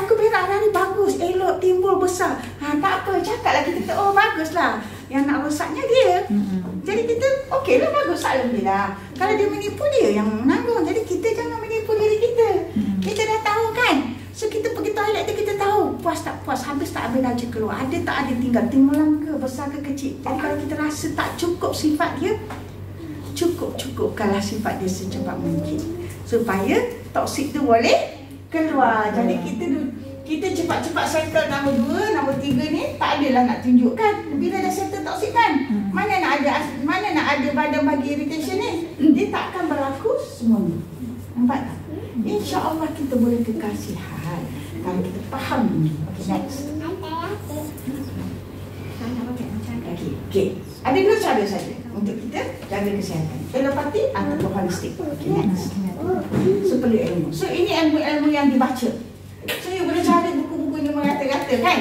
Aku berak hari ni bagus, elok, timbul besar. Tak apa, cakaplah kita kata baguslah. Yang nak rosaknya dia. Jadi kita okey lah, bagus, alhamdulillah. Kalau dia menipu, dia yang menanggung. Jadi kita jangan menipu diri kita. Kita dah tahu kan. So kita pergi toilet tu kita tahu puas tak puas, habis tak ambil darjah keluar, ada tak ada tinggal, timbulan ke, besar ke kecil. Jadi kalau kita rasa tak cukup sifat dia, cukupkanlah sifat dia secepat mungkin supaya toksik tu boleh keluar. Jadi kita cepat-cepat settle nombor 2, nombor 3 ni tak adalah nak tunjukkan. Bila dah settle toksik kan, mana nak ada badan bagi irritation ni, dia tak akan berlaku semuanya. Nampak tak? InsyaAllah kita boleh kekal sihat kalau kita faham ini. Okay, next. Okay. Ada 2 cara saja untuk kita jaga kesihatan. Elopati atau holistik. Okay, next. So perlu ilmu. So ini ilmu-ilmu yang dibaca. So you boleh cari buku-buku yang mengata-kata kan.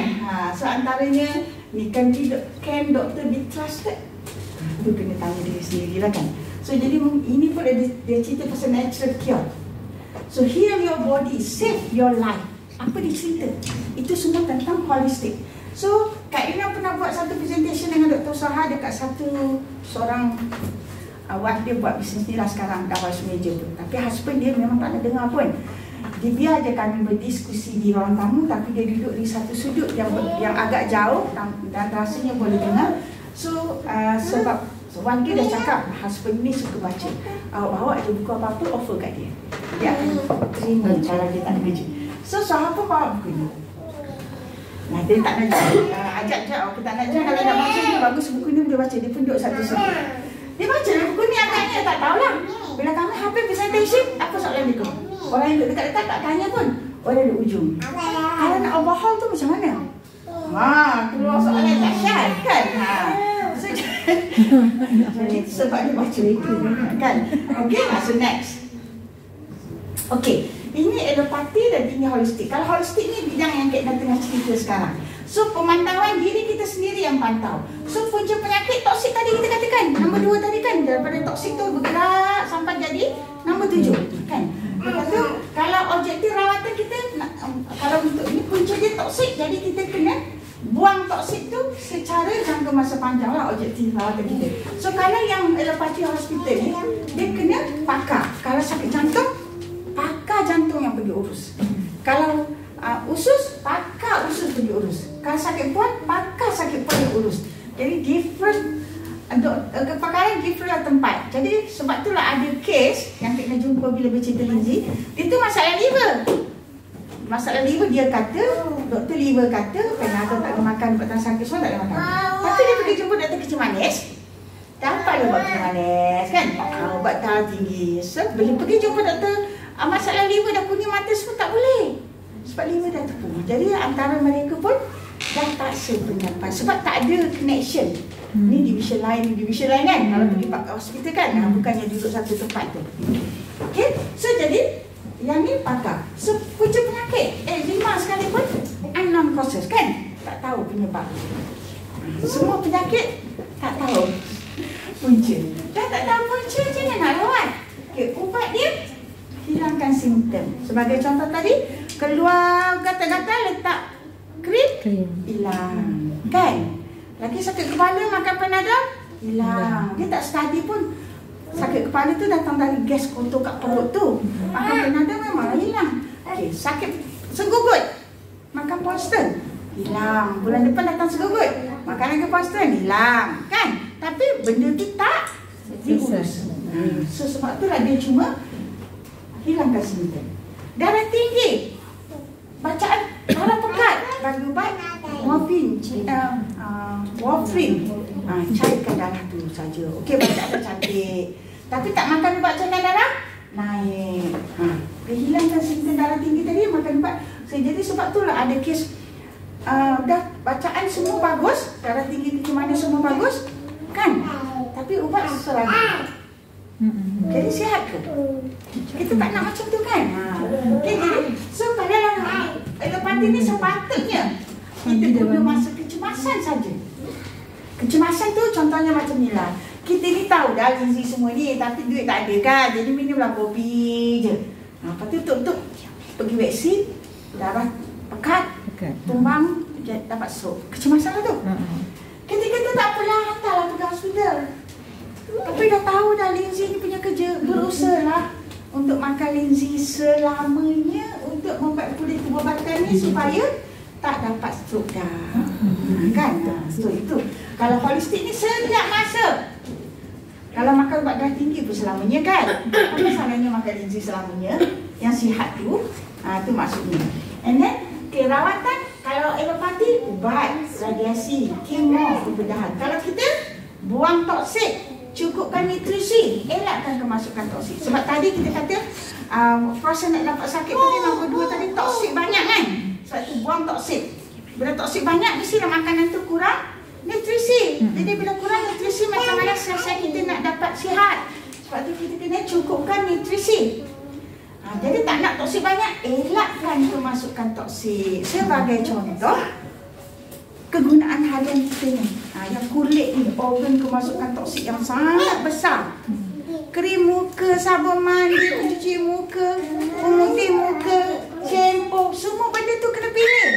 So antaranya ni can doktor be trusted. Itu kena tanya diri sendiri lah kan. So jadi ini pun dia cerita pasal natural cure. So heal your body, save your life. Apa dia cerita? Itu semua tentang holistik. So Kak Ina pernah buat satu presentation dengan Dr. Saha dekat seorang wife dia buat bisnes ni lah sekarang dah bawah meja tu. Tapi husband dia memang tak nak dengar pun. Dia biar je kami berdiskusi di ruang tamu, tapi dia duduk di satu sudut yang agak jauh dan rasanya boleh dengar. So sebab wife dia dah cakap husband ni suka baca. Bawa ada buku apa-apa offer kat dia. Dia akan terima cara dia tak kerja. So Saha pun bawa buku ni. Nah, dia tak nak ajak kita tak nak kalau nak baca ni bagus, buku ni boleh baca. Dia pun duduk satu sudut. Dia baca buku ni agaknya tak tahulah. Bila kami habis presentation, apa soalan dia? Orang yang duduk dekat-dekat tak tanya pun. Orang yang duduk ujung. Kalau nak overhaul tu macam mana? Keluar soalan yang dahsyat kan? So, jadi sebab dia baca buku kan? Okay, so next. Okay, ini elopati dan ini holistik. Kalau holistik ni bidang yang kita tengah cerita sekarang. So pemantauan diri kita sendiri yang pantau. So punca penyakit toksik tadi kita katakan nombor 2 tadi kan, daripada toksik tu bergerak sampai jadi nombor 7 kan. Lepas tu kalau objektif rawatan kita kalau untuk ni punca dia toksik, jadi kita kena buang toksik tu secara jangka masa panjang lah objektif rawatan kita. So kalau yang elopati hospital ni, dia kena pakar. Kalau sakit jantung, pakar jantung yang pergi urus. Kalau usus, pakar usus pergi urus. Kalau sakit puan, pakar sakit puan yang urus. Jadi different kepakaran different tempat. Jadi sebab itulah ada case yang kita jumpa bila bercerita Lindsay, itu masalah liver. Masalah liver, dia kata, doktor liver kata Panadol tak boleh makan, buat sakit semua tak boleh makan. Lepas tu dia pergi jumpa doktor kencing manis. Dapat dia buat kencing manis kan, ubat darah tinggi. So bila pergi jumpa doktor, masalah liver dah kuning mata semua tak boleh. Sebab liver dah terpunuh. Jadi antara mereka pun dah tak sependapat. Sebab tak ada connection. Ni division lain kan. Kalau pergi hospital kan, bukannya duduk satu tempat tu. Okay, so jadi yang ni pakar. So punca penyakit eczema sekalipun unknown causes kan, tak tahu penyebab. Semua penyakit tak tahu punca. Dah tak tahu punca, jangan nak rawat. Okay, ubat dia hilangkan simptom. Sebagai contoh tadi, keluar gatal-gatal, letak krim, hilang kan. Lagi sakit kepala, makan Panadol, hilang. Dia tak study pun sakit kepala tu datang dari gas kotor kat perut tu. Makan Panadol memang hilang. Okay, sakit segugut, makan Ponston, hilang. Bulan depan datang segugut, makan lagi Ponston, hilang kan. Tapi benda tu tak diurus. So sebab tu lah dia cuma hilangkan simptom. Darah tinggi, bacaan darah pekat, bagi ubat morfin, warfarin, cairkan darah tu saja. Okey, bacaan cantik, tapi tak makan ubat cairkan darah, naik. Dia hilangkan simptom darah tinggi tadi, makan ubat. Jadi sebab tu lah ada kes dah bacaan semua bagus, darah tinggi mana semua bagus kan, tapi ubat selagi Jadi sihat ke? Kita tak nak macam tu kan? Okay, jadi so pada alopati ni sepatutnya kita guna masa kecemasan saja. Kecemasan tu contohnya macam ni lah. Kita ni tahu dah gizi semua ni, tapi duit tak ada kan, jadi minumlah kopi je. Lepas tu tuk-tuk pergi vaksin, darah pekat, tumbang, dapat stroke. Kecemasan lah tu. Ketika tu tak apalah, hantarlah pergi hospital. Tapi dah tahu dah Lindsay ni punya kerja, berusaha lah untuk makan Lindsay selamanya untuk membuat pulih tubuh badan ni supaya tak dapat stroke dah. Kan? So itu. Kalau holistik ni setiap masa. Kalau makan ubat darah tinggi pun selamanya kan? Apa salahnya makan Lindsay selamanya? Yang sihat tu, tu maksudnya. And then, okay, rawatan, kalau alopati, ubat, radiasi, kemo, pembedahan. Kalau kita buang toksik, cukupkan nutrisi, elakkan kemasukan toksik. Sebab tadi kita kata, proses nak dapat sakit tadi, nombor 2 tadi, toksik banyak kan? Sebab tu buang toksik. Bila toksik banyak, mestilah makanan tu kurang nutrisi. Jadi bila kurang nutrisi, macam mana sel-sel kita nak dapat sihat? Sebab tu kita kena cukupkan nutrisi. Jadi tak nak toksik banyak, elakkan kemasukan toksik. Sebagai contoh, kegunaan harian kita ni, yang kulit ni, organ kemasukan toksik yang sangat besar. Krim muka, sabun mandi, pencuci muka, pemutih muka, shampoo, semua benda tu kena pilih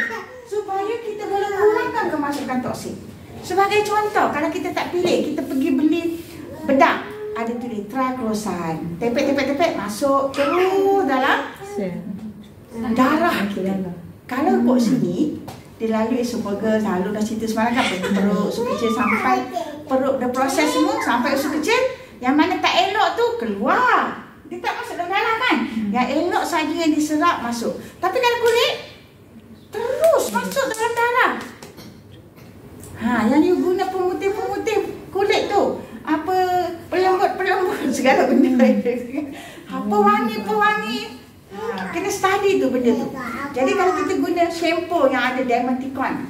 supaya kita boleh kurangkan kemasukan toksik. Sebagai contoh, kalau kita tak pilih, kita pergi beli bedak, ada tulis triclosan, tepek masuk terus dalam darah kita. Kalau buat sini, dia lalui esophagus, lalu dah cerita semalam kan, pergi perut, usus kecil sampai perut dah proses semua, sampai usus kecil, yang mana tak elok tu keluar. Dia tak masuk dalam darah kan? Yang elok saja yang diserap masuk. Tapi kalau kulit, terus masuk dalam darah. Yang you guna pemutih-pemutih kulit tu, apa pelembut segala benda. Apa wangi-pewangi. Kena study tu benda tu. Jadi kalau kita guna shampoo yang ada Dermaticon.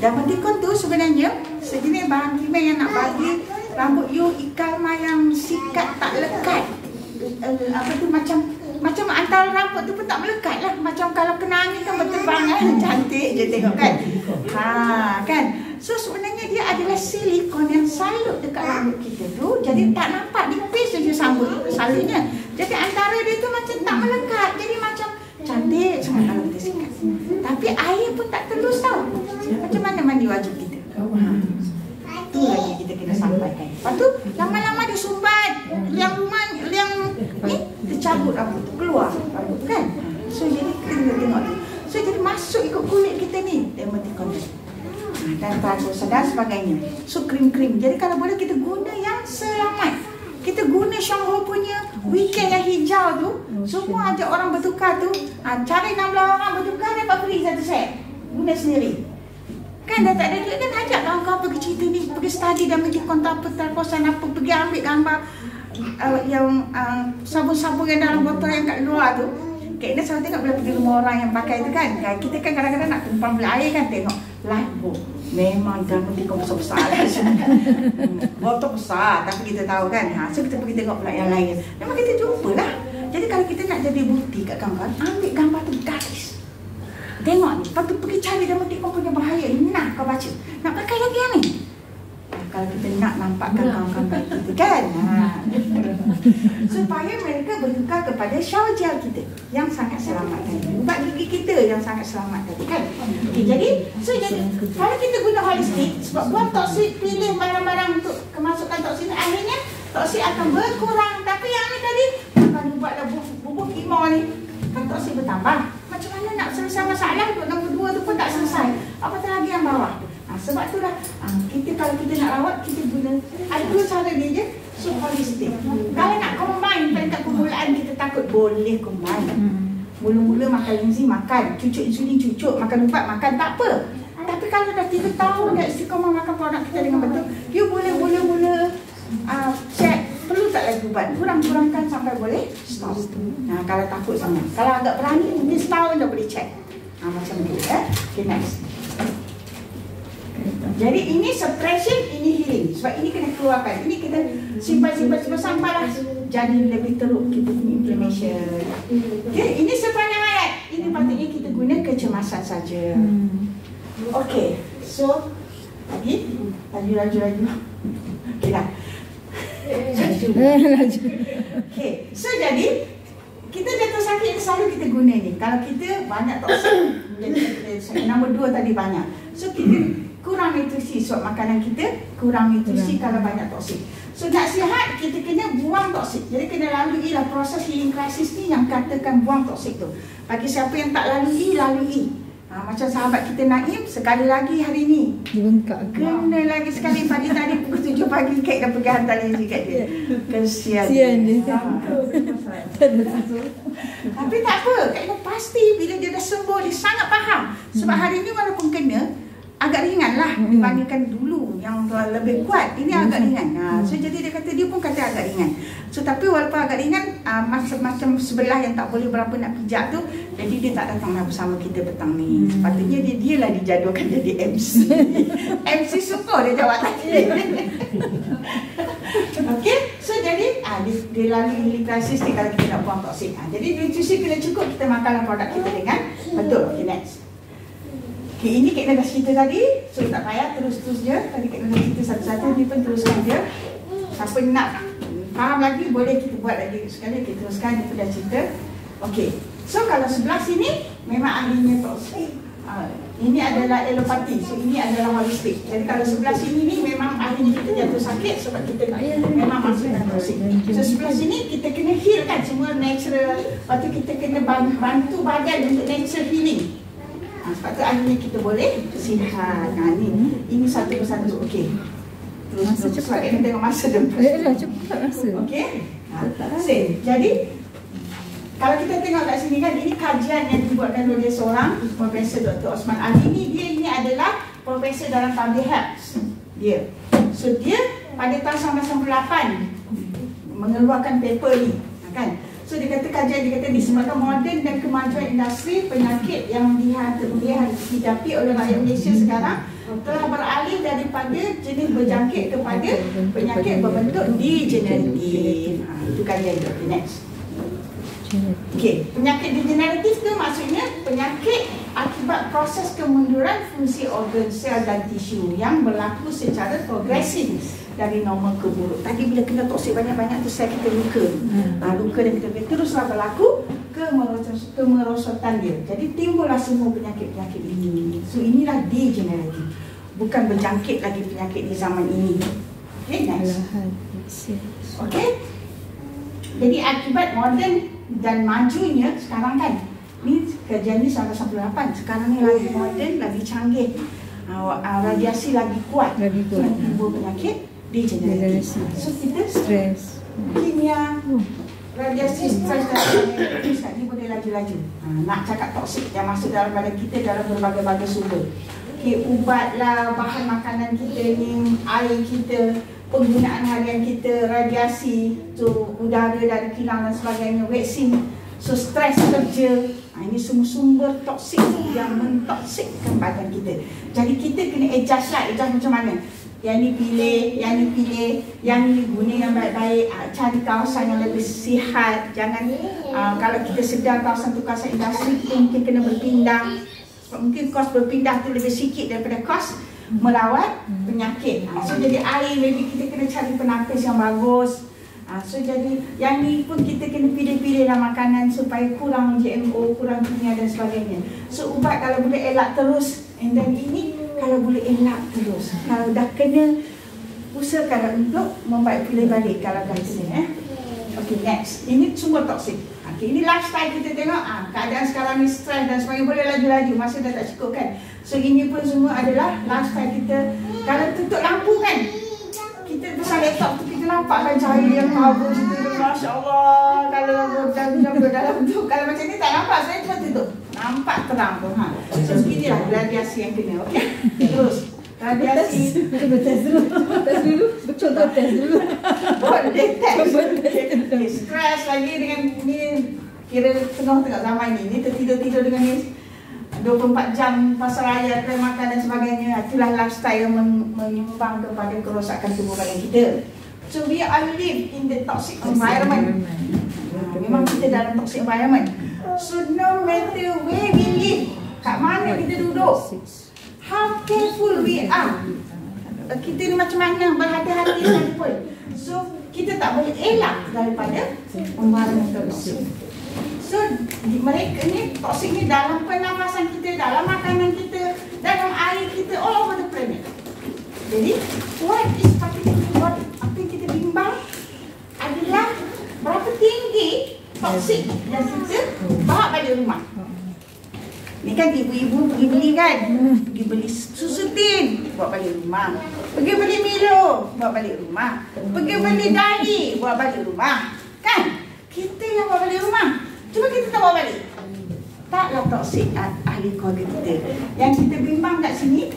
Dermaticon tu sebenarnya sejenis bahan kimia yang nak bagi rambut you ikal yang sikat tak lekat. Apa tu macam antara rambut tu pun tak melekat lah. Macam kalau kena angin kan berterbang kan. Cantik je tengok kan. Kan. So sebenarnya dia adalah silikon yang salut dekat rambut kita tu. Jadi tak nampak nipis saja salutnya. Jadi antara dia tu macam tak melekat. Jadi macam cantik sangat kalau kita sikat. Tapi air pun tak telus tau. Macam mana mandi wajib kita? Itu lagi kita kena sampaikan. Lepas tu lama-lama dia sumbat. Liang ni tercabut rambut tu, keluar rambut tu kan. So jadi kita kena tengok tu. So jadi masuk ikut kulit kita ni Dermaticon dan triclosan dan sebagainya. So krim-krim. Jadi kalau boleh kita guna yang selamat. Kita guna Shangho punya weekend yang hijau tu. Semua ajak orang bertukar tu. Cari 16 orang bertukar, dapat free satu set. Guna sendiri. Kan dah tak ada duit kan, ajak kawan-kawan pergi cerita ni, pergi study dan pergi kontak triclosan apa, pergi ambil gambar yang sabun-sabun yang dalam botol yang kat luar tu. Kayaknya selalu tengok bila pergi rumah orang yang pakai tu kan. Kita kan kadang-kadang nak tumpang beli air kan, tengok light memang Dermaticon besar-besar lah. Botol besar, tapi kita tahu kan. So kita pergi tengok pula yang lain. Memang kita jumpa lah. Jadi kalau kita nak jadi bukti kat gambar, ambil gambar tu garis. Tengok ni, lepas tu pergi cari Dermaticon punya bahaya. Nah, kau baca. Nak pakai lagi yang ni? Kalau kita nak nampakkan kawan-kawan baik kita kan. Supaya mereka bertukar kepada shower gel kita yang sangat selamat tadi. Ubat gigi kita yang sangat selamat tadi kan. Okay, jadi kalau kita guna holistik, sebab buang toksik, pilih barang-barang untuk kemasukan toksik, akhirnya toksik akan berkurang. Tapi yang ni tadi, kalau buat dah bubuk kimo ni, kan toksik bertambah. Macam mana nak selesai masalah untuk nombor 2 tu pun tak selesai. Apatah lagi yang bawah. Sebab tu lah, kita kalau kita nak rawat, kita guna ada 2 cara dia je. So holistik. Kalau nak combine pada permulaan, kita takut boleh combine. Mula-mula makan Lindsay, makan. Cucuk insulin, cucuk. Makan ubat, makan. Tak apa. Tapi kalau dah 3 tahun dah istiqamah makan produk kita dengan betul, you boleh mula-mula check perlu tak lagi ubat. Kurang-kurangkan sampai boleh stop. Kalau takut sangat. Kalau agak berani, mungkin setahun dah boleh check. Macam ni. Okay, next. Jadi ini suppression, ini healing. Sebab ini kena keluarkan. Ini kita simpan sampailah jadi lebih teruk kita punya inflammation. Okay, ini sepanjang ayat. Ini patutnya kita guna kecemasan saja. Okay, so laju. Okay dah. Okay, so jadi kita jatuh sakit selalu kita guna ni. Kalau kita banyak toksik, jadi nombor 2 tadi banyak. So kita kurang nutrisi sebab makanan kita kurang nutrisi kalau banyak toksik. So nak sihat kita kena buang toksik. Jadi kena lalui lah proses healing crisis ni yang katakan buang toksik tu. Bagi siapa yang tak lalui. Macam sahabat kita Naim, sekali lagi hari ni kena lagi sekali. Pagi tadi pukul 7 pagi kek dah pergi hantar lagi kat dia. Kesian dia. Tapi tak apa, Kak Ina pasti bila dia dah sembuh dia sangat faham. Sebab hari ni walaupun kena agak ringan lah dibandingkan dulu yang lebih kuat. Ini agak ringan. So jadi dia kata, dia pun kata agak ringan. So tapi walaupun agak ringan, macam sebelah yang tak boleh berapa nak pijak tu, jadi dia tak datanglah bersama kita petang ni. Sepatutnya dia lah dijadualkan jadi MC. MC syukur dia jawab tadi. Okay, so jadi dia lalui healing crisis ni kalau kita nak buang toksik. Jadi nutrisi kena cukup, kita makanlah produk kita dengan betul. Okay, next. Okay, ini Kak Ina dah cerita tadi, so tak payah terus je. Tadi Kak Ina dah cerita satu-satu, ni pun teruskan je. Siapa nak faham lagi, boleh kita buat lagi sekali, kita teruskan, dia pun dah cerita. Okay, so kalau sebelah sini memang ahlinya toksik. Ini adalah alopati, so ini adalah holistik. Jadi kalau sebelah sini ni memang ahlinya kita jatuh sakit sebab kita memang masukkan toksik. So sebelah sini kita kena healkan semua natural. Lepas tu kita kena bantu badan untuk natural healing. Sebab tu akhirnya kita boleh sihat. Ini satu persatu. Okey. Terus cepat kita tengok masa dia. Cepat masa. Okey. Jadi kalau kita tengok kat sini kan, ini kajian yang dibuatkan oleh seorang Profesor Dr. Osman Ali ni. Dia ini adalah profesor dalam public health. Dia. So dia pada tahun 1998 mengeluarkan paper ni, kan? So dia kata kajian, dia kata disebabkan moden dan kemajuan industri, penyakit yang dihidapi oleh rakyat Malaysia sekarang telah beralih daripada jenis berjangkit kepada penyakit berbentuk degeneratif. Itu kajian dia. Next. Okay, penyakit degeneratif tu maksudnya penyakit akibat proses kemunduran fungsi organ, sel dan tisu yang berlaku secara progresif dari normal ke buruk. Tadi bila kena toksik banyak-banyak tu sel kita luka. Luka dan kita teruslah berlaku kemerosotan dia. Jadi timbullah semua penyakit-penyakit ini. So inilah degeneratif. Bukan berjangkit lagi penyakit di zaman ini. Okay, next. Okay. Jadi akibat moden dan majunya sekarang kan, ni kajian ni 1998. Sekarang ni lagi moden, lagi canggih. Radiasi lagi kuat. Timbul penyakit degeneratif. So kita stres, kimia, radiasi, stres dan sebagainya ni boleh laju-laju. Nak cakap toksik yang masuk dalam badan kita dalam berbagai-bagai sumber. Okay, ubat lah, bahan makanan kita ni, air kita, penggunaan harian kita, radiasi, tu udara dari kilang dan sebagainya, vaksin, so stres kerja. Ini semua sumber toksik yang mentoksikkan badan kita. Jadi kita kena adjust lah, adjust macam mana? Yang ni pilih, yang ni pilih, yang ni guna yang baik-baik. Cari kawasan yang lebih sihat. Jangan, kalau kita sedar kawasan tu kawasan industri, kita mungkin kena berpindah. Sebab mungkin kos berpindah tu lebih sikit daripada kos merawat penyakit. So jadi air, maybe kita kena cari penapis yang bagus. So jadi yang ni pun kita kena pilih-pilih lah makanan supaya kurang GMO, kurang kimia dan sebagainya. So ubat kalau boleh elak terus, and then ini kalau boleh elak terus. Kalau dah kena, usahakan untuk membaik pilih balik kalau dah kena. Okay, next. Ini sumber toksik. Okay, ini lifestyle kita tengok. Keadaan sekarang ni stres dan sebagainya, boleh laju-laju, masa dah tak cukup kan. So ini pun semua adalah lifestyle kita. Kalau tutup lampu kan, kita pasal laptop tu kita nampak kan cahaya yang kabur tu. Masya Allah. Kalau dalam tu, kalau macam ni tak nampak, saya cuma tutup. Nampak terang tu. So beginilah radiasi yang kena. Okay. Terus radiasi. Cuba test dulu. Contoh test dulu. Boleh test. Okay, stres lagi dengan ni, kira tengah-tengah zaman ni. Ni tertidur-tidur dengan ni. 24 jam pasal raya, kedai makan dan sebagainya. Itulah lifestyle yang menyumbang kepada kerosakan tubuh badan kita. So we are live in the toxic environment. Memang kita dalam toxic environment. So no matter where we live, kat mana kita duduk, how careful we are, kita ni macam mana berhati-hati sekalipun. So kita tak boleh elak daripada environment toxic. So mereka ni toxic ni dalam pernafasan kita, dalam makanan kita, dalam air kita, all over the planet. Jadi what apa yang kita bimbang adalah berapa tinggi toksik yang kita bawa balik rumah. Ni kan ibu-ibu pergi beli kan, pergi beli susu tin, bawa balik rumah. Pergi beli Milo, bawa balik rumah. Pergi beli daging, bawa balik rumah. Kan? Kita yang bawa balik rumah. Cuma kita tak bawa balik. Taklah toksik ahli keluarga kita. Yang kita bimbang kat sini,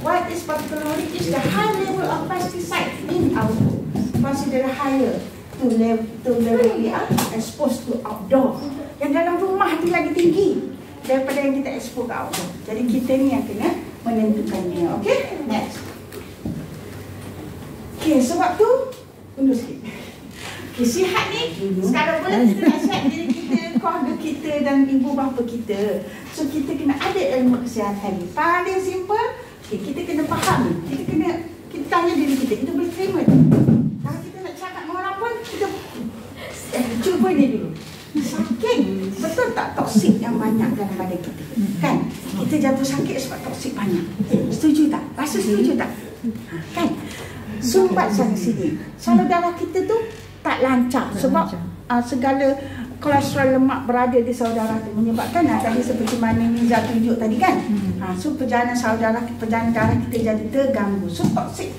what is particularly is the high level of pesticide in our food. Consider higher to level we are exposed to outdoor. Yang dalam rumah itu lagi tinggi daripada yang kita expose ke outdoor. Jadi kita ni yang kena menentukannya. Okay, next. Okay, sebab tu mundur sikit. Okay, sihat ni sekarang pula kita nak sihat diri kita, keluarga kita dan ibu bapa kita. So kita kena ada ilmu kesihatan ni. Paling simple, okay, kita kena faham. Kita tanya diri kita boleh terima tak? Kalau kita nak cakap dengan orang pun, kita cuba dia dulu. Sakit, betul tak toksik yang banyak dalam badan kita? Kan? Kita jatuh sakit sebab toksik banyak. Setuju tak? Rasa setuju tak? Kan? Sumbat sana sini. Salur darah kita tu tak lancar sebab segala kolesterol lemak berada di salur darah tu menyebabkan tadi seperti mana Niza tunjuk tadi kan. So perjalanan darah kita jadi terganggu. So toksik.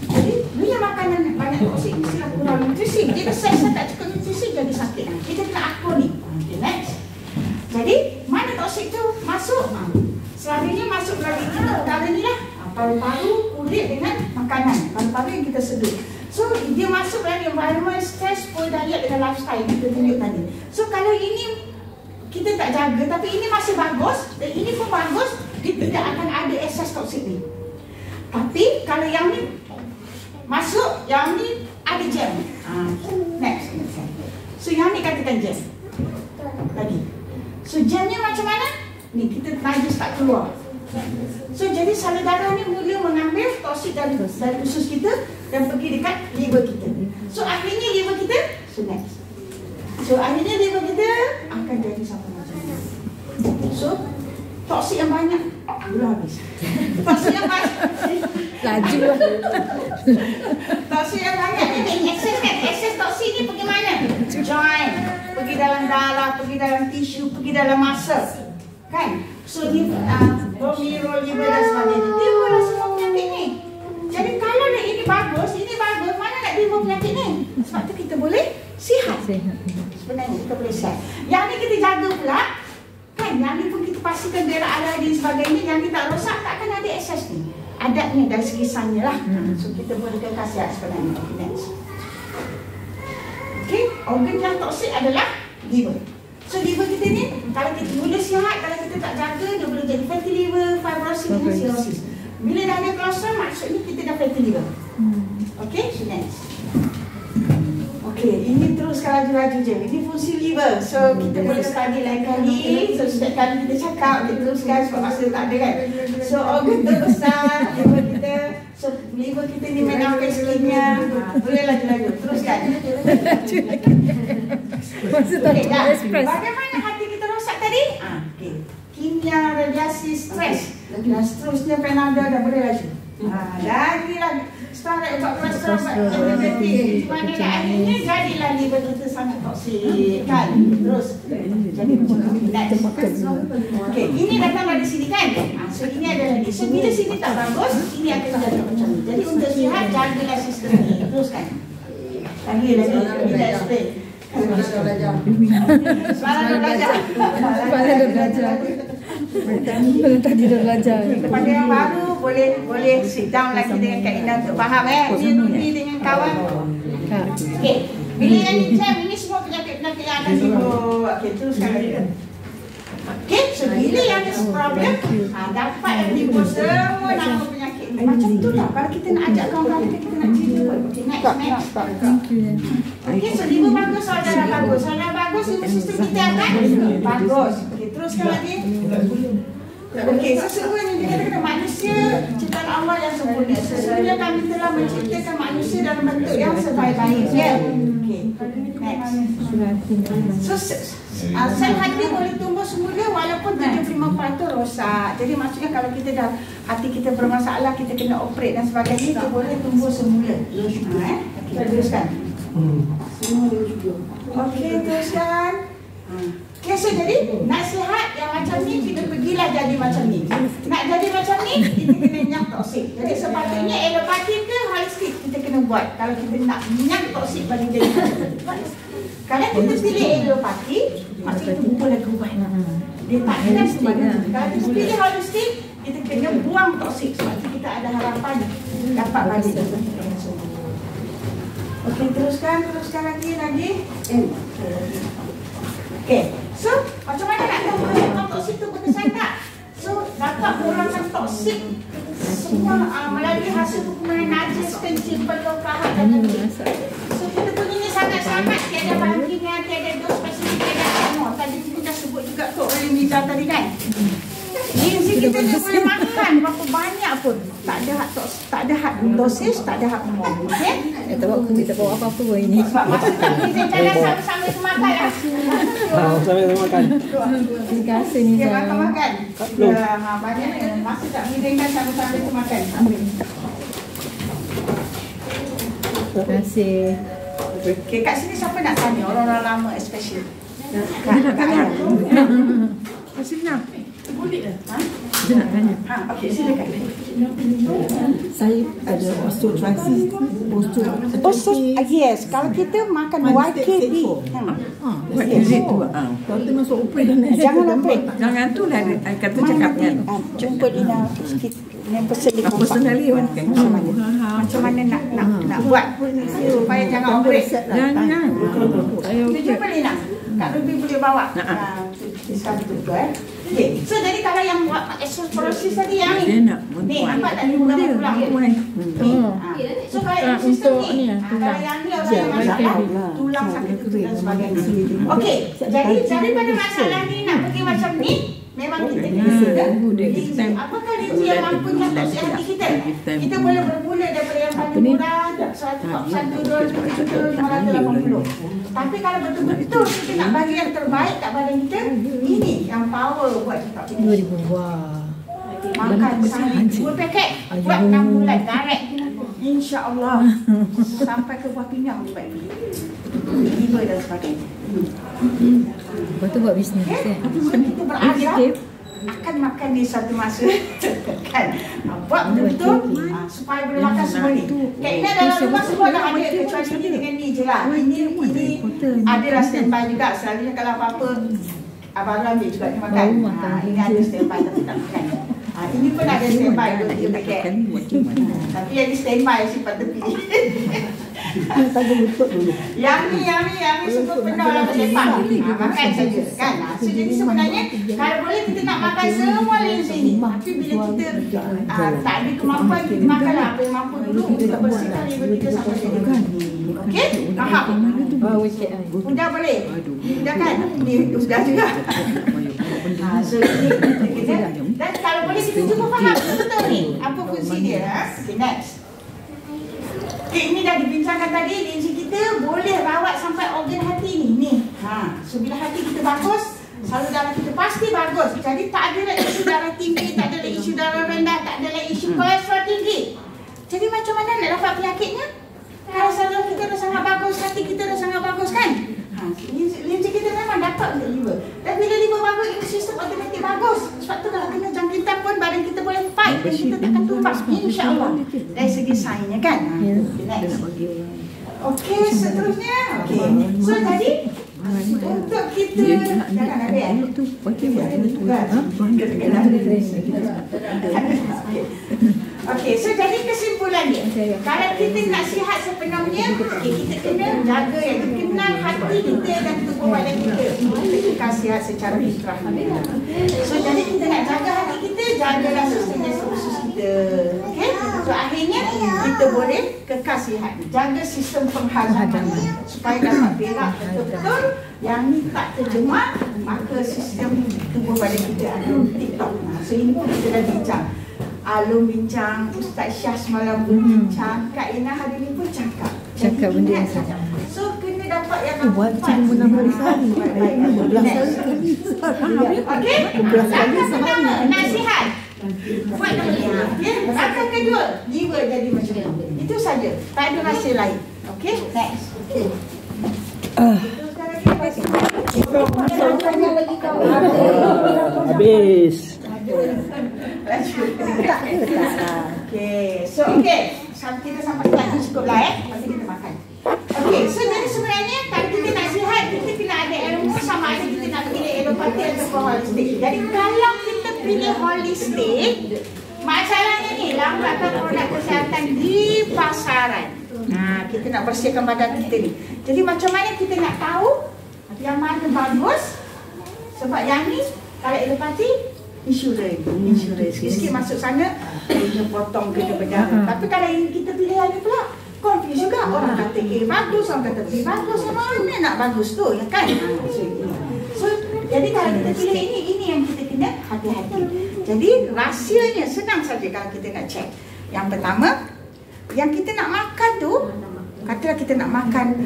Jadi bila makanan banyak toksik mestilah kurang nutrisi. Jadi saya tak cukup nutrisi jadi sakit. Kita kena akur ni. Okay, next. Jadi mana toksik tu masuk? Selalunya masuk lagi kita perkara ni lah. Paru-paru, kulit dengan makanan. Paru-paru yang kita sedut. So dia masuk dalam environment, stress, poor diet dengan lifestyle kita tunjuk tadi. So kalau ini kita tak jaga tapi ini masih bagus dan ini pun bagus, dia tidak akan ada excess toksik ni. Tapi kalau yang ni masuk, yang ni ada jam. Next. So yang ni katakan jam. Lagi. So jamnya macam mana? Ni kita najis tak keluar. So jadi salur darah ni mula mengambil toksik dari usus kita dan pergi dekat liver kita. So akhirnya liver kita next. So akhirnya liver kita akan jadi satu macam ni. So toksik yang banyak belum habis. Toksik yang banyak Laju lah. toksik yang banyak ni excess kan? Excess toksik ni pergi mana? Joint, pergi dalam darah, pergi dalam tisu, pergi dalam muscle. Kan? So ni bone marrow, liver dan sebagainya. Timbullah semua penyakit ni. Jadi kalau ini bagus, mana nak timbul penyakit ni? Sebab tu kita boleh sihat. Sebenarnya kita boleh sihat. Yang ni kita jaga pula. Kan? Yang ni pun kita pastikan berak ala dan sebagainya. Yang ni tak rosak, tak akan ada excess ni. Adatnya dari segi sanya lah. So kita boleh kekal sihat sebenarnya. Next. Okay, organ yang toksik adalah liver. So liver kita ni, kalau kita mula sihat, kalau kita tak jaga, dia boleh jadi fatty liver, fibrosis dan cirrhosis. Bila dah ada kolesterol, maksudnya kita dah fatty liver. Okay, so next. Okay, ini teruskan laju-laju je. Ini fungsi liver. So kita boleh study lain kali. So setiap kali kita cakap, kita teruskan sebab masa tak ada kan. So organ terbesar, liver kita. So liver kita ni mengambil skinnya. Boleh laju-laju, teruskan. Okay, bagaimana hati kita rosak tadi? Okay. Kimia, radiasi, stres dan seterusnya Panadol dah boleh lagi. Lagi start buat kolesterol, buat diabetes. Di mana akhirnya jadilah liver kita sangat toksik kan. Terus jadi macam ni. Okay, ini datang dari sini kan. So ini ada lagi. So bila sini tak bagus, ini akan jadi macam ni. Jadi untuk sihat, jagalah sistem ni. Teruskan. Lagi kita explain. Semalam dah belajar. Tadi dah belajar. Kepada yang baru boleh sit down lagi dengan Kak Ina untuk faham ni dengan kawan. Okey. Bila yang ni jam ini semua penyakit-penyakit yang akan timbul. Okey, teruskan lagi. Okey, so So bila yang ada problem, dapat yang timbul semua nama penyakit ni. Macam itulah kalau kita nak ajak kawan-kawan kita nak cerita pun. Okay, next. Thank you. Okay, so liver bagus, saudara bagus. Saudara bagus, imun sistem kita akan bagus. Okay, teruskan lagi. Okey, sesungguhnya dia kata manusia ciptaan Allah yang sempurna. Sesungguhnya kami telah menciptakan manusia dalam bentuk yang sebaik-baiknya. Okey, next. So, sel hati boleh tumbuh semula walaupun 75% rosak. Jadi maksudnya kalau kita dah hati kita bermasalah, kita kena operate dan sebagainya, dia boleh tumbuh semula. Kita teruskan. Okey, teruskan. Okay, so jadi nak sihat yang macam ni, kita pergilah jadi macam ni. Nak jadi macam ni, kita kena minyak toksik. Jadi sepatutnya alopati ke holistik kita kena buat. Kalau kita nak minyak toksik bagi jadi macam ni. Kalau kita pilih alopati, maksudnya kita boleh ubah. Dia tak kena stick. Kalau kita pilih holistik, kita kena buang toksik. Sebab kita ada harapan dapat balik. Okey, teruskan lagi. Okay, so macam mana nak tahu kurangkan toksik tu berkesan tak? So dapat kurangkan toksik semua melalui hasil hukuman najis, kencing, peluh, kahak dan kencing. So kita punya ni sangat-sangat tiada bahan kimia, tiada dos spesifik, tiada semua. Tadi kita dah sebut juga tu oleh Miza tadi kan. Gizi kita dia boleh makan berapa banyak pun. Tak ada had dosis, tak ada had umum. Okey? Kita bawa apa-apa pun ini. Sebab masa tak kita jalan sama-sama makan lah. Sama-sama makan. Terima kasih ni. Dia makan. Banyak masa tak bidangkan sama-sama makan. Terima kasih. Okay, kat sini siapa nak tanya? Orang-orang lama especially. Silakan. Boleh ke? Dia nak tanya. Okey, silakan. Saya ada osteoarthritis. Yes, kalau kita makan YKB. Buat izin tu. Doktor masuk operate. Jangan operate. Jangan tu lah kata cakapnya. Jumpa Dina sikit. Yang personally macam mana nak buat supaya jangan operate. Jangan. Kita jumpa Dina. Kak Ruby boleh bawa. Okay, so jadi kalau yang buat osteoporosis tadi yang ni nampak tak dia bukan tulang dia? So kalau yang sistem ni, kalau yang ni orang yang masalah tulang sakit dan sebagainya. Okey, jadi daripada masalah ni nak pergi macam ni, memang kita kena apakah rinci yang mampu toksik hati kita? Kita boleh bermula daripada yang paling murah 1, 2, 580. Tapi kalau betul-betul kita nak bagi yang terbaik kat badan kita, ini yang power buat kita. 2000. Wah. Makan sehari 2 paket buat 6 bulan direct. InsyaAllah sampai ke buah pinggang lebih baik. Liver dan sebagainya. Lepas tu buat bisnes Kita berazam akan makan di satu masa kan. Buat betul-betul supaya boleh makan semua ni. Kayaknya dalam rumah semua dah ada kecuali ini dengan ni je lah. Ini adalah standby juga. Selalunya kalau apa-apa Abang ambil juga dia makan. Ini ada standby tapi tak makan. Ini pun ada standby 2-3 paket. Tapi yang ni standby simpan tepi. Yang ni semua penuh lah berlepak. Makan saja kan. So jadi sebenarnya kalau boleh kita nak makan semua lain sini. Tapi bila kita tak ada kemampuan, kita makanlah apa yang mampu dulu. Kita bersihkan liver kita sampai jadi. Okey? Faham? Sudah boleh? Sudah kan? Ni sudah juga. So kita dan kalau boleh kita cuba faham betul ni apa fungsi dia. Okay, next. Okay, ini dah dibincangkan tadi. Linci kita boleh rawat sampai organ hati ni. So bila hati kita bagus, salur darah kita pasti bagus. Jadi tak ada lagi isu darah tinggi, tak ada lagi isu darah rendah, tak ada lagi isu kolesterol tinggi. Jadi macam mana nak dapat penyakitnya? Kalau salur kita dah sangat bagus, hati kita dah sangat bagus kan? Linci kita memang dapat untuk liver. Dan bila liver bagus, imun sistem automatik bagus. Sebab tu kalau kena jangkitan pun badan kita boleh fight dan kita takkan tumbas, insyaAllah. Dari segi sainnya kan. Next. Okey, seterusnya. Okey. So tadi untuk kita jangan ada ya. Okey, so jadi kesimpulannya Kalau kita nak sihat sepenuhnya, kita kena jaga yang kenal hati kita dan tubuh badan kita. Kita sihat secara fitrah. So jadi kita nak jaga hati kita, jagalah sistem usus kita. Okey? So akhirnya kita boleh kekal sihat. Jaga sistem penghazaman supaya dapat berak betul-betul. Yang ni tak terjemah, maka sistem tubuh badan kita ada TikTok. So ini pun kita dah bincang. Alun bincang, Ustaz Syah semalam pun bincang, Kak Ina hari ni pun cakap benda yang sama. So kena dapat yang buat cuma menambah sehari. Okey? Langkah pertama, nasihat. Buat nama dia. Langkah kedua, jiwa jadi macam tu. Itu saja. Tak ada rahsia lain. Okey? Next. Habis. Okay, so kita sampai tadi cukup lah nanti kita makan. Okay, so jadi sebenarnya kalau kita nak sihat, kita kena ada ilmu sama ada kita nak pilih alopati ataupun holistik. Jadi kalau kita pilih holistik, masalahnya ni lambatkan produk kesihatan di pasaran. Kita nak bersihkan badan kita ni. Jadi macam mana kita nak tahu yang mana bagus? Sebab yang ni kalau alopati insurans. Sikit-sikit masuk sana, kena potong, kena berdarah. Tapi kalau ini kita pilih yang ni pula, confuse juga. Orang kata A bagus, orang kata B bagus. Mana nak bagus tu, ya kan? So, jadi kalau kita pilih ini yang kita kena hati-hati. Jadi, rahsianya senang saja kalau kita nak check. Yang pertama, yang kita nak makan tu, katalah kita nak makan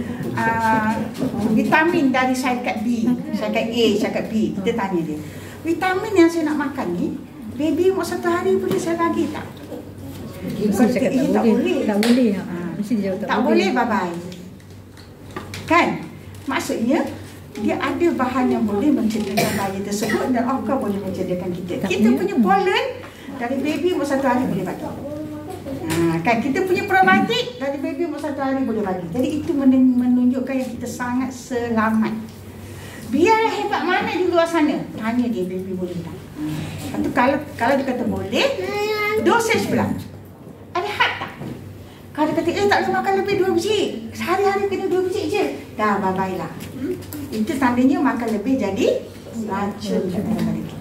vitamin dari syarikat B, syarikat A, syarikat B. Kita tanya dia, vitamin yang saya nak makan ni, baby umur 1 hari boleh saya bagi tak? Tak boleh. Tak boleh, bye-bye. Kan? Maksudnya, dia ada bahan yang boleh mencederakan bayi tersebut dan okar boleh mencederakan kita. Kita punya pollen dari baby umur 1 hari boleh bagi. Kan? Kita punya probiotik dari baby umur 1 hari boleh bagi. Jadi itu menunjukkan yang kita sangat selamat. Biarlah hebat mana di luar sana, tanya dia baby boleh tak. Kalau dia kata boleh, dosage pula. Ada had tak? Kalau dia kata tak boleh makan lebih 2 biji, sehari-hari kena 2 biji je, dah bye-bye lah. Itu tandanya makan lebih jadi racun kepada kita.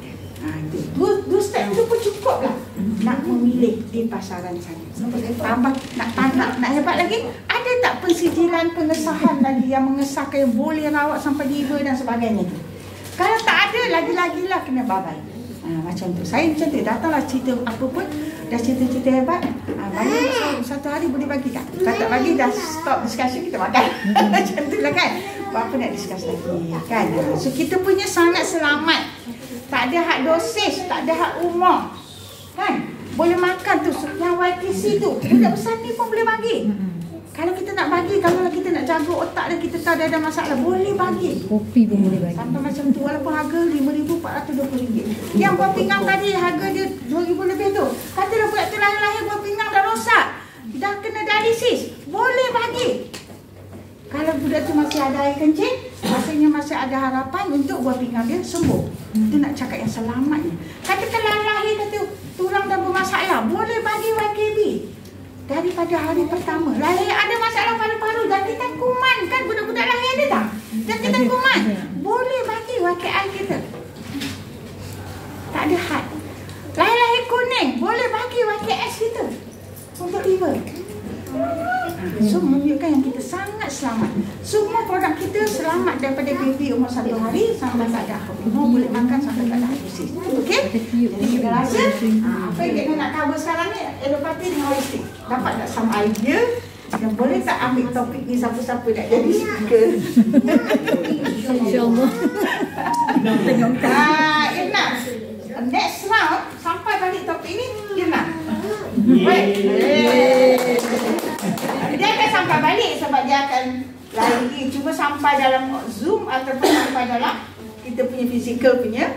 Dua step itu pun cukup lah. Nak memilih di pasaran sana. Tambah nak hebat lagi, ada tak pensijilan pengesahan lagi yang mengesahkan yang boleh rawat sampai liver dan sebagainya tu? Kalau tak ada, lagi-lagilah kena bye-bye. Macam tu. Saya macam tu, datanglah cerita apa pun, dah cerita-cerita hebat, banyak 1 hari boleh bagi tak? Kalau tak bagi, dah stop discussion, kita makan. Macam tu lah kan? Apa nak discuss lagi kan? So kita punya sangat selamat. Tak ada had dosage, tak ada had umur. Kan? Boleh makan tu, yang YTC tu, budak besar ni pun boleh bagi. Kalau kita nak bagi, kalau kita nak jaga otak dan kita tahu dia ada masalah, boleh bagi. Kopi pun boleh bagi. Sampai macam tu, walaupun harga RM5,420. Yang buah pinggang tadi, harga dia RM2,000 lebih tu. Katalah budak tu lahir-lahir buah pinggang dah rosak, dah kena dialisis, boleh bagi. Kalau budak tu masih ada air kencing, rasanya masih ada harapan untuk buah pinggang dia sembuh. Itu nak cakap yang selamatnya. Katakanlah lahir kata tulang dah bermasalah, boleh bagi YKB. Daripada hari pertama, lahir ada masalah paru-paru, jangkitan kuman kan, budak-budak lahir ada tak? Jangkitan kuman, boleh bagi YKI kita. Tak ada had. Lahir-lahir kuning, boleh bagi YKS kita untuk liver. So menunjukkan yang kita sangat selamat. Semua produk kita selamat daripada baby umur 1 hari sampai tak ada apa-apa. Boleh makan sampai tak ada dosis. Okey? Jadi kita rasa apa yang kita nak cover sekarang ni, alopati dengan holistik. Dapat tak some idea? Dan boleh tak ambil topik ni siapa-siapa nak jadi speaker? InsyaAllah. Tengok Ina, next round sampai balik topik ni, Ina. Baik. Dia akan sampai balik sebab dia akan lagi cuma sampai dalam Zoom ataupun sampai dalam kita kita punya fizikal punya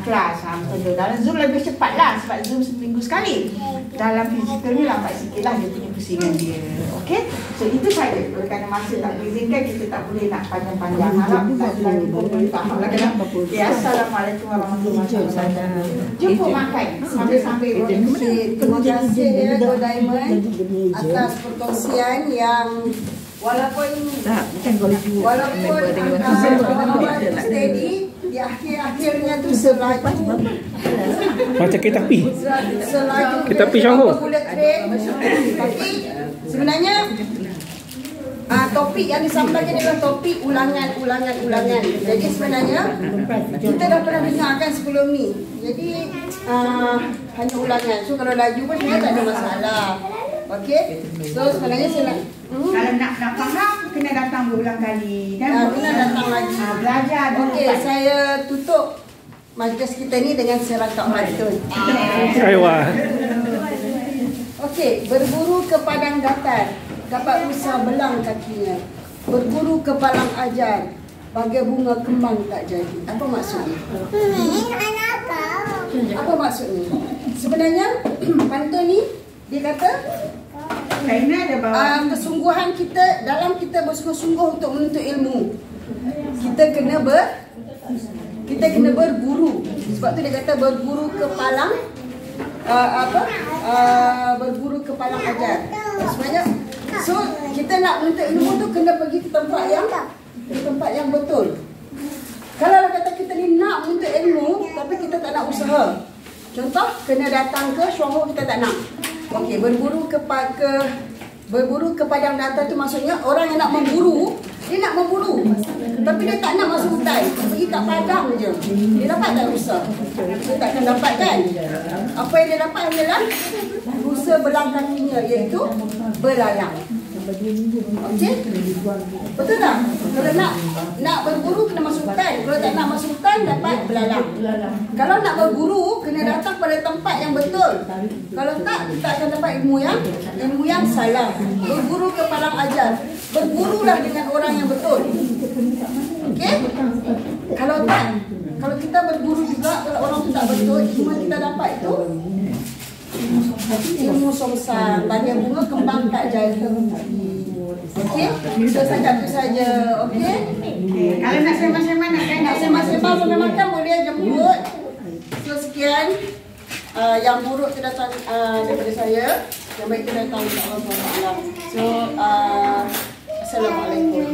kelas. Betul. Dalam Zoom lebih cepat lah sebab Zoom seminggu sekali. Dalam fizikal ni lambat sikit lah dia punya pusingan dia. Okey? So itu saja. Kerana masa tak berizinkan, kita tak boleh nak panjang-panjang. Harap tak lagi boleh faham lah kan? Okay, Assalamualaikum warahmatullahi wabarakatuh. Jumpa makan sambil-sambil. Terima kasih ya Go Diamond atas perkongsian yang walaupun steady di akhir-akhirnya tu selaju Macam kereta api. Kita api Syahur. Tapi sebenarnya topik yang disampaikan adalah topik ulangan. Jadi sebenarnya kita dah pernah dengarkan sebelum ni. Jadi hanya ulangan. So kalau laju pun sebenarnya tak ada masalah. Okey. So sebenarnya kalau nak faham kena datang berulang kali dan kena datang lagi belajar. Okey, saya tutup majlis kita ni dengan serangkap pantun. Aywa. Okey, berburu ke padang datar, dapat usaha belang kakinya. Berburu ke palang ajar, bagai bunga kembang tak jadi. Apa maksudnya? Apa maksudnya? Sebenarnya pantun ni dia kata kesungguhan kita dalam kita bersungguh-sungguh untuk menuntut ilmu. Kita kena berburu. Sebab tu dia kata berburu ke palang berburu ke palang ajar. Sebenarnya so kita nak menuntut ilmu tu kena pergi ke tempat yang betul. Kalau kata kita ni nak menuntut ilmu tapi kita tak nak usaha. Contoh kena datang ke Syahur kita tak nak. Okey, berburu ke padang datar tu maksudnya orang yang nak memburu, dia nak memburu. Tapi dia tak nak masuk hutan. Pergi kat padang je. Dia dapat tak rusa? Dia takkan dapat kan? Apa yang dia dapat adalah rusa belang kakinya, iaitu belalang. Okey? Betul tak? Kalau nak berburu kena masuk hutan. Kalau tak nak masuk hutan dapat belalang. Kalau nak berburu kena datang pada tempat yang betul. Kalau tak kita akan dapat ilmu yang salah. Berburu ke palang ajar. Berburulah dengan orang yang betul. Okey? Kalau kita berburu juga kalau orang tu tak betul, cuma kita dapat itu ilmu songsang, bagai bunga kembang tak jadi. Okey? So cakap tu saja. Okey? Kalau nak sembang-sembang sampai makan boleh jemput. So sekian. Yang buruk tu datang daripada saya, yang baik tu datang dari Allah SWT. So Assalamualaikum.